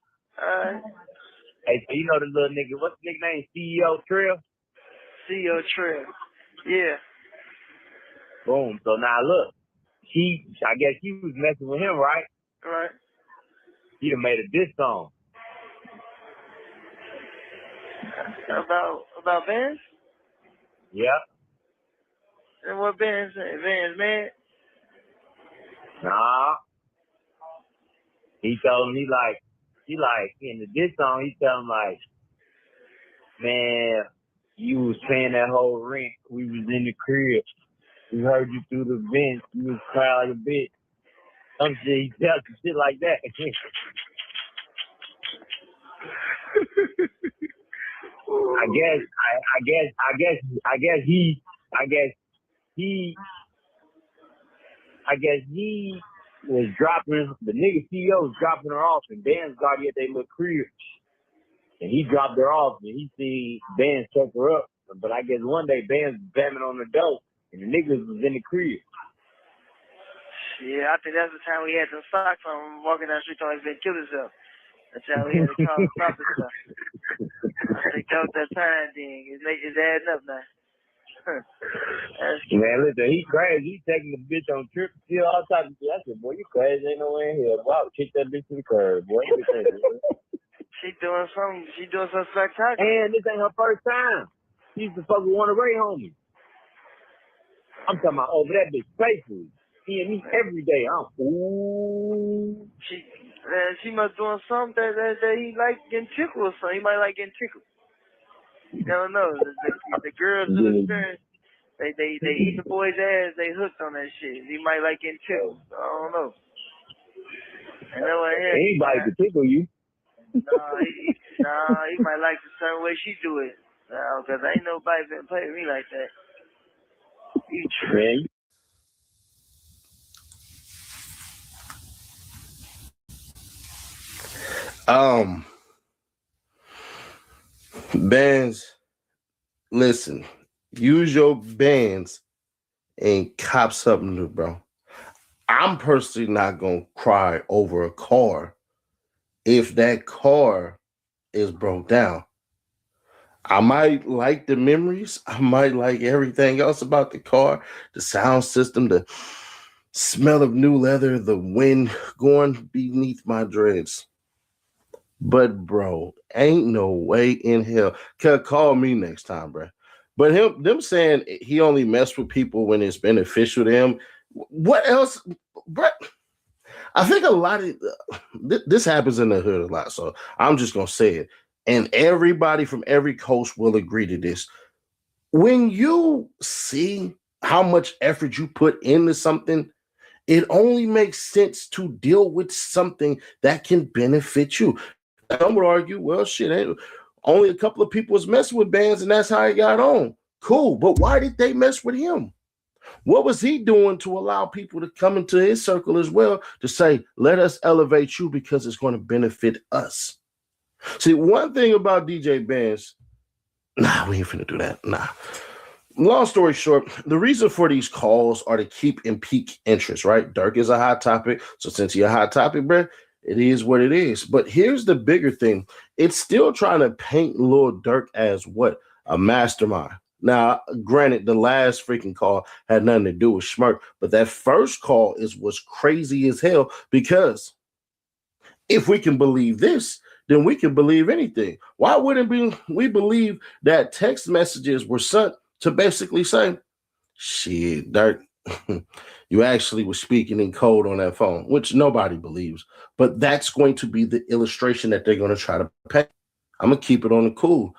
Hey, so you know the little nigga, what's the nigga name? CEO Trail? CEO Trail. Yeah. Boom. So now look, I guess she was messing with him, right? Right. He done made a diss song. About Benz? Yeah. And what Benz say? Benz mad? Nah. He told him he like in the diss song, he tell him like, man, you was paying that whole rent. We was in the crib. We heard you through the vents. You was crying like a bitch. Some shit, he tells some shit like that. I guess he was dropping, the nigga CEO was dropping her off, and Dan's got at they little crib. And he dropped her off, and he see Dan check her up. But I guess one day Dan's bamming on the door, and the niggas was in the crib. Yeah, I think that's the time we had some socks on walking down the street talking he's been killed himself. That's how we had to call him stop and stuff. I think that was that time thing. It's adding up now. Man, listen, he crazy. He taking the bitch on trip, still all types of shit. I said, boy, you crazy. Ain't no way in here. Boy, I would kick that bitch to the curb, boy. She doing something spectacular. And this ain't her first time. She used to fuck with one of Ray homies. I'm talking about over that bitch faithfully. He and me every day. She Man, she must doing something that he like getting tickled or something. He might like getting tickled. You don't know. The girls in the experience, they eat the boy's ass. They hooked on that shit. He might like getting tickled. I don't know. Anybody can tickle you. Nah, he might like the certain way she do it. Because ain't nobody been play with me like that. You tripping. Bands, listen, use your bands and cop something new, bro. I'm personally not gonna cry over a car if that car is broke down. I might like the memories. I might like everything else about the car, the sound system, the smell of new leather, the wind going beneath my dreads. But bro, ain't no way in hell. Call me next time, bro. But them saying he only messed with people when it's beneficial to him. What else, bro? I think a lot of this happens in the hood a lot. So I'm just gonna say it, and everybody from every coast will agree to this. When you see how much effort you put into something, it only makes sense to deal with something that can benefit you. Some would argue, well, shit, only a couple of people was messing with bands, and that's how he got on. Cool, but why did they mess with him? What was he doing to allow people to come into his circle as well to say, let us elevate you because it's going to benefit us? See, one thing about DJ Bands, nah, we ain't finna do that. Nah. Long story short, the reason for these calls are to keep and pique interest, right? Durk is a hot topic. So since he's a hot topic, bro, it is what it is. But here's the bigger thing. It's still trying to paint Lil Durk as what? A mastermind. Now, granted, the last freaking call had nothing to do with Schmirk, but that first call was crazy as hell, because if we can believe this, then we can believe anything. Why wouldn't we believe that text messages were sent to basically say, shit, Durk, you actually were speaking in code on that phone, which nobody believes. But that's going to be the illustration that they're going to try to paint. I'm going to keep it on the cool.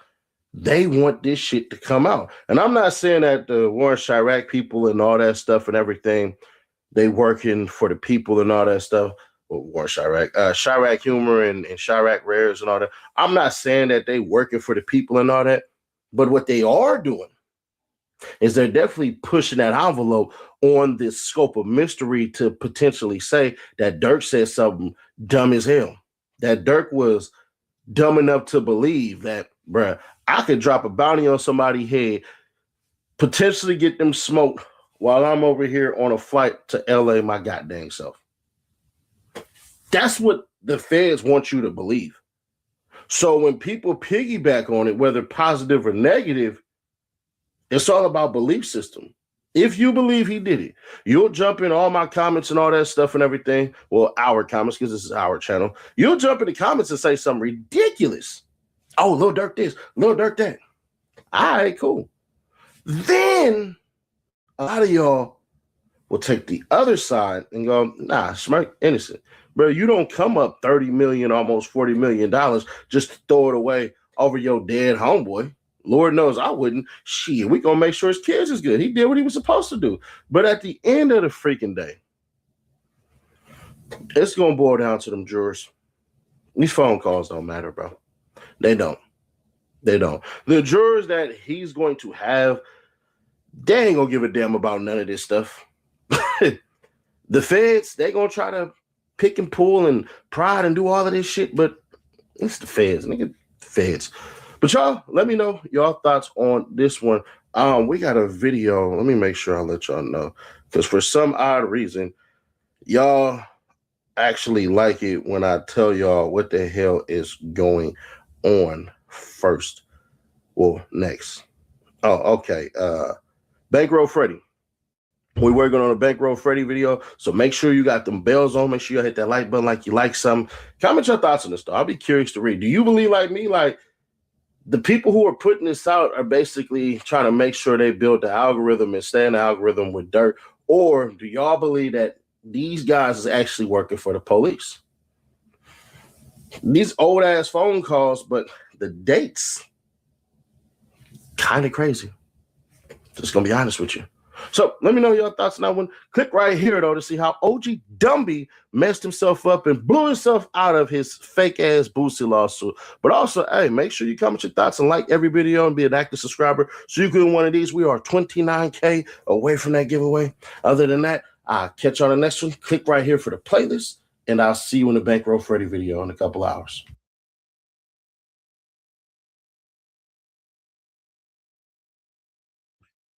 They want this shit to come out. And I'm not saying that the Warren Chirac people and all that stuff and everything, they working for the people and all that stuff. Well, Warren Chirac, Chirac Humor and Chirac Rares and all that. I'm not saying that they working for the people and all that. But what they are doing is they're definitely pushing that envelope on this scope of mystery to potentially say that Durk said something dumb as hell. That Durk was dumb enough to believe that, bruh, I could drop a bounty on somebody's head, potentially get them smoked while I'm over here on a flight to LA my goddamn self. That's what the feds want you to believe. So when people piggyback on it, whether positive or negative, it's all about belief system. If you believe he did it, you'll jump in all my comments and all that stuff and everything. Well, our comments, because this is our channel. You'll jump in the comments and say something ridiculous. Oh, Lil Durk this, Lil Durk that. All right, cool. Then a lot of y'all will take the other side and go, nah, Schmirk innocent. Bro, you don't come up $30 million, almost $40 million just to throw it away over your dead homeboy. Lord knows I wouldn't. Shit, we gonna make sure his kids is good. He did what he was supposed to do. But at the end of the freaking day, it's gonna boil down to them jurors. These phone calls don't matter, bro. They don't. They don't. The jurors that he's going to have, they ain't gonna give a damn about none of this stuff. The feds, they gonna try to pick and pull and prod and do all of this shit, but it's the feds, nigga. The feds. But y'all, let me know y'all thoughts on this one. We got a video. Let me make sure I let y'all know, because for some odd reason, y'all actually like it when I tell y'all what the hell is going on first. Well, next. Oh, okay. Bankroll Freddy. We're working on a Bankroll Freddy video, so make sure you got them bells on. Make sure you hit that like button like you like something. Comment your thoughts on this, though. I'll be curious to read. Do you believe like me, like the people who are putting this out are basically trying to make sure they build the algorithm and stay in the algorithm with dirt? Or do y'all believe that these guys is actually working for the police? These old ass phone calls, but the dates kind of crazy. Just gonna be honest with you. So let me know your thoughts on that one. Click right here though to see how OG Dumby messed himself up and blew himself out of his fake ass Boosie lawsuit. But also, hey, make sure you comment your thoughts and like every video and be an active subscriber so you can win one of these. We are 29K away from that giveaway. Other than that, I'll catch you on the next one. Click right here for the playlist, and I'll see you in the Bankroll Freddy video in a couple hours.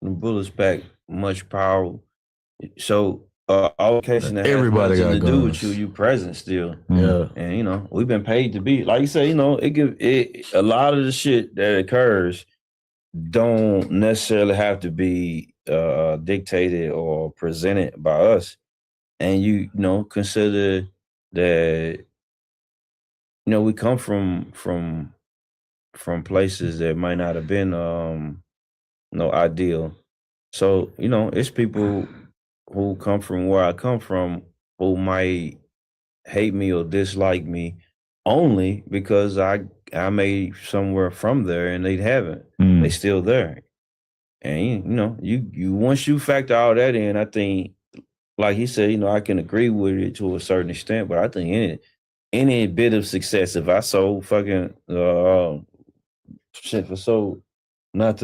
The bullets pack much power. So all occasion that Everybody has got nothing to do guns. with you present still. Yeah. And you know, we've been paid to be, like you say, you know, it give it a lot of the shit that occurs don't necessarily have to be dictated or presented by us. And you know, consider that, you know, we come from places that might not have been ideal. So, you know, it's people who come from where I come from who might hate me or dislike me only because I made somewhere from there and they haven't. They still there. And you know, you once you factor all that in, I think, like he said, you know, I can agree with it to a certain extent, but I think any bit of success, if I sold fucking shit for sold, not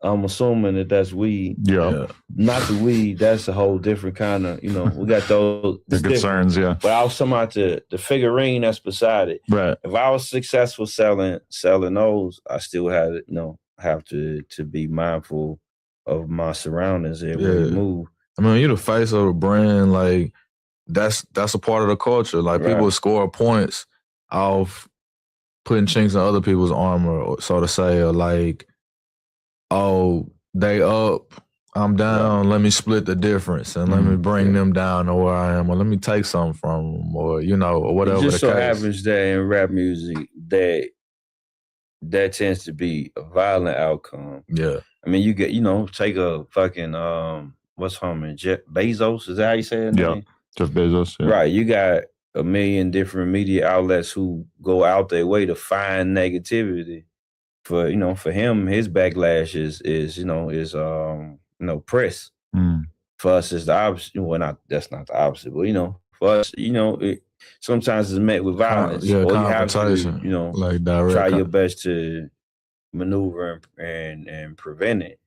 I'm assuming that that's weed. Yeah. Not the weed, that's a whole different kind of, you know, we got those The concerns, yeah. But I was talking about the figurine that's beside it. Right. If I was successful selling those, I still had, you know, have to be mindful of my surroundings everywhere you move. I mean, you're the face of the brand, like that's a part of the culture. Like people score points off putting chinks in other people's armor, so to say, or like, oh, they up, I'm down, let me split the difference and let me bring them down to where I am, or let me take something from them, or, you know, or whatever. It just the so case. happens that in rap music, that tends to be a violent outcome. Yeah. I mean, you get, you know, take a fucking, what's homie, Jeff Bezos, is that how you say it? Yeah, Jeff Bezos. Yeah. Right, you got a million different media outlets who go out their way to find negativity. For, you know, for him, his backlash is press. For us, it's the opposite. Well, that's not the opposite, but you know, for us, you know, sometimes it's met with violence. Yeah, or you have to, confrontation, you know, like direct try your best to maneuver and prevent it.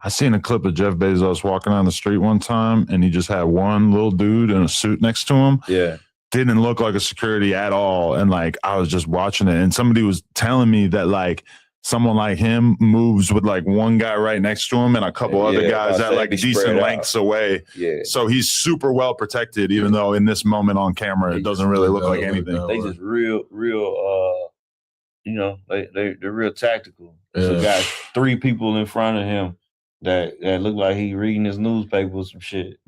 I seen a clip of Jeff Bezos walking down the street one time, and he just had one little dude in a suit next to him. Yeah. Didn't look like a security at all. And like, I was just watching it, and somebody was telling me that like someone like him moves with like one guy right next to him and a couple other guys at like decent lengths away. Yeah. So he's super well protected, even though in this moment on camera, it doesn't really look like anything. They just real, you know, they're real tactical. So got 3 people in front of him that look like he reading his newspaper or some shit.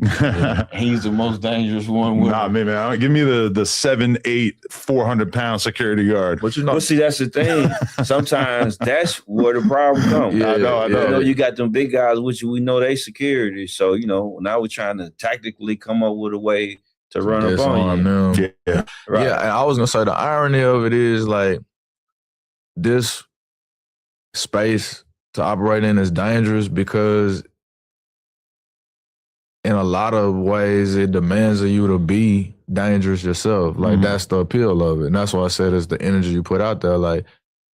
He's the most dangerous one. Nah, man, give me the 7'8", 400-pound security guard. But you know, see, that's the thing. Sometimes that's where the problem comes. I know. You know, you got them big guys with you. We know they security. So, you know, now we're trying to tactically come up with a way to run up on you. Yeah. Right. Yeah, and I was gonna say the irony of it is like this space to operate in is dangerous because in a lot of ways it demands of you to be dangerous yourself. Like that's the appeal of it. And that's why I said it's the energy you put out there. Like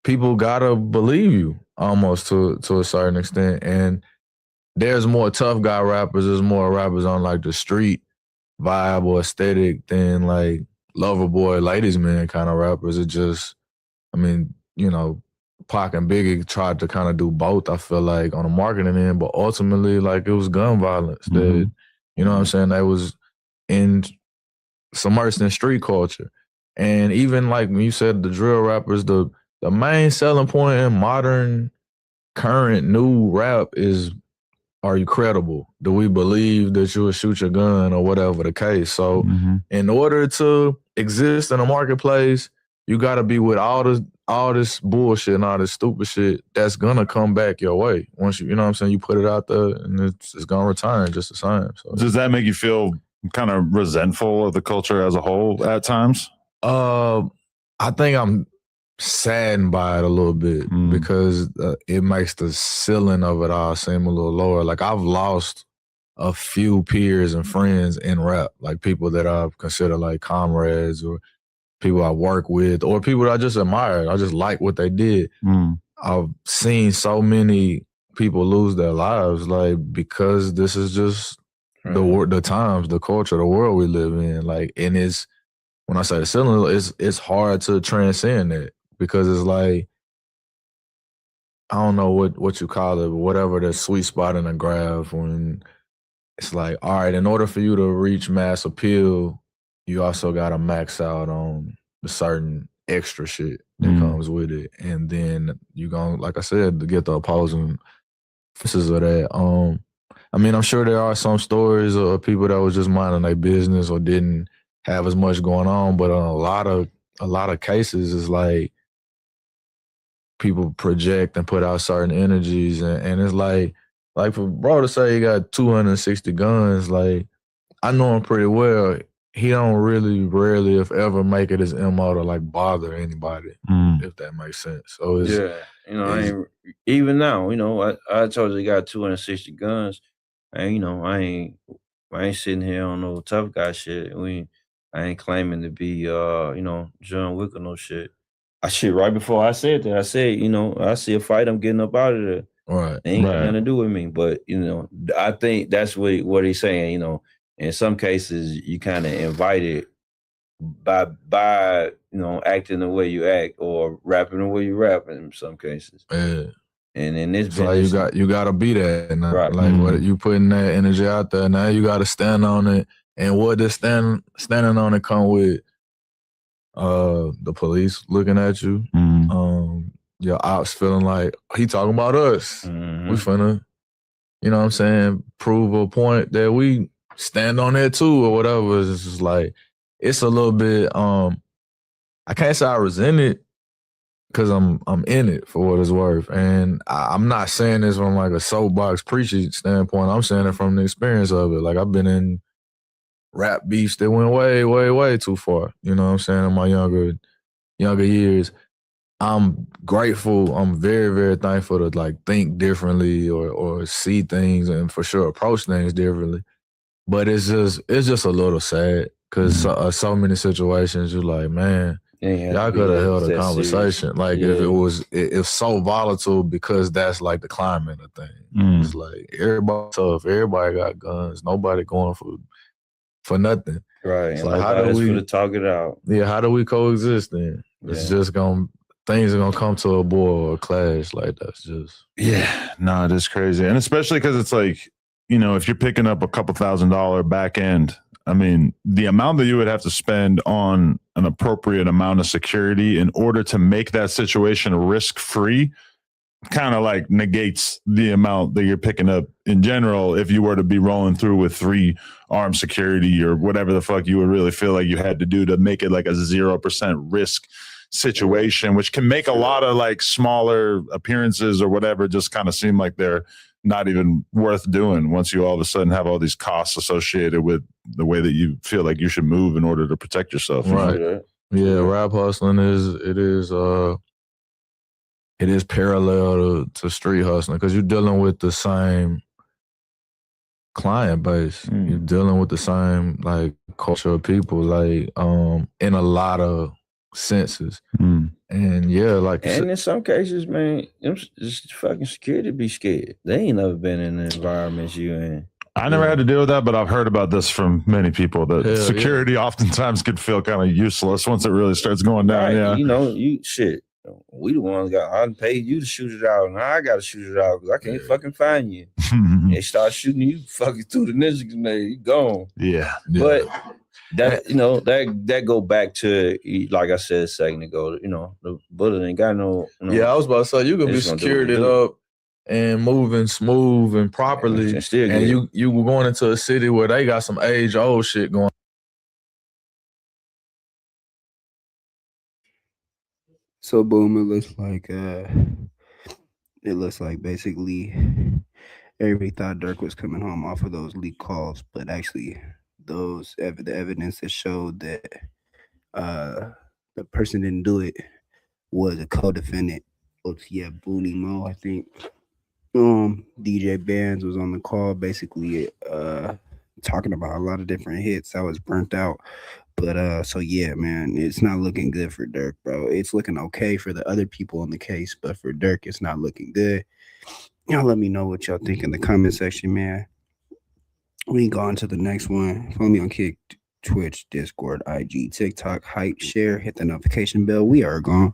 people gotta believe you almost to a certain extent. And there's more tough guy rappers, there's more rappers on like the street vibe or aesthetic than like lover boy, ladies man kind of rappers. It just, I mean, you know, Pac and Biggie tried to kind of do both, I feel like, on the marketing end, but ultimately, like, it was gun violence that, you know what I'm saying, they was submersed in street culture. And even, like, when you said the drill rappers, the main selling point in modern, current, new rap is, are you credible? Do we believe that you will shoot your gun or whatever the case? So, in order to exist in a marketplace, you got to be with all this bullshit and all this stupid shit that's gonna come back your way once you know what I'm saying, you put it out there and it's gonna return just the same. So does that make you feel kind of resentful of the culture as a whole at times? I think I'm saddened by it a little bit because it makes the ceiling of it all seem a little lower. Like I've lost a few peers and friends in rap, like people that I consider like comrades or people I work with or people that I just admire. I just like what they did. I've seen so many people lose their lives, like because this is just the times, the culture, the world we live in. Like, and it's when I say the ceiling, it's hard to transcend that because it's like I don't know what you call it, but whatever the sweet spot in the graph when it's like, all right, in order for you to reach mass appeal, you also gotta max out on the certain extra shit that comes with it. And then you gonna, like I said, to get the opposing faces of that. I mean, I'm sure there are some stories of people that was just minding their business or didn't have as much going on, but a lot of cases is like people project and put out certain energies and it's like for bro to say he got 260 guns, like I know him pretty well. He don't really rarely if ever make it his MO to like bother anybody, if that makes sense. So it's I ain't, even now, I told you he got 260 guns, and I ain't sitting here on no tough guy shit. I ain't claiming to be John Wick or no shit. I shit right before I said that. I said, I see a fight, I'm getting up out of there. Right. It ain't got nothing to do with me. But, I think that's what he's saying, in some cases you kind of invite it by acting the way you act or rapping the way you rap in some cases. Yeah. And in this so you gotta be that now. Right. Like what you putting that energy out there, now you gotta stand on it. And what does standing on it come with? The police looking at you, your ops feeling like he talking about us. We finna, you know what I'm saying, prove a point that we stand on it too or whatever. It's just like it's a little bit I can't say I resent it because I'm in it for what it's worth. And I'm not saying this from like a soapbox preachy standpoint. I'm saying it from the experience of it. Like I've been in rap beefs that went way, way, way too far. You know what I'm saying? In my younger years. I'm grateful. I'm very, very thankful to like think differently or see things and for sure approach things differently. But it's just a little sad because so many situations you're like, man, y'all could have held a conversation. Like if it's so volatile because that's like the climate of things. It's like everybody tough, everybody got guns, nobody going for nothing. Right. It's And like how do we to talk it out? Yeah, how do we coexist then? It's just things are gonna come to a boil or a clash. Like that's just no, it is crazy. And especially because it's like, if you're picking up a couple $1,000 back end, I mean, the amount that you would have to spend on an appropriate amount of security in order to make that situation risk-free kind of like negates the amount that you're picking up in general if you were to be rolling through with 3 armed security or whatever the fuck you would really feel like you had to do to make it like a 0% risk situation, which can make a lot of like smaller appearances or whatever just kind of seem like they're not even worth doing once you all of a sudden have all these costs associated with the way that you feel like you should move in order to protect yourself. Right. Yeah, rap hustling it is parallel to street hustling because you're dealing with the same client base. You're dealing with the same like culture of people, like in a lot of senses. And like And in some cases, man, just fucking security be scared. They ain't never been in the environments you in. I never had to deal with that, but I've heard about this from many people that security oftentimes could feel kind of useless once it really starts going down. Right. Yeah. We the ones I paid you to shoot it out. Now I got to shoot it out because I can't fucking find you. They start shooting you fucking through the ninja grenade. You gone. Yeah. But that that go back to like I said a second ago. The bullet ain't got no. I was about to say you could be secured it up and moving smooth and properly, and you were going into a city where they got some age old shit going. So boom, it looks like basically everybody thought Durk was coming home off of those leak calls, but actually the evidence that showed that the person didn't do it was a co-defendant, OTF Booty Mo, I think. DJ Bands was on the call, basically talking about a lot of different hits. I was burnt out. But so yeah, man, it's not looking good for Durk, bro. It's looking okay for the other people in the case, but for Durk, it's not looking good. Y'all let me know what y'all think in the comment section, man. We go on to the next one. Follow me on Kick, Twitch, Discord, IG, TikTok, Hype, share, hit the notification bell. We are gone.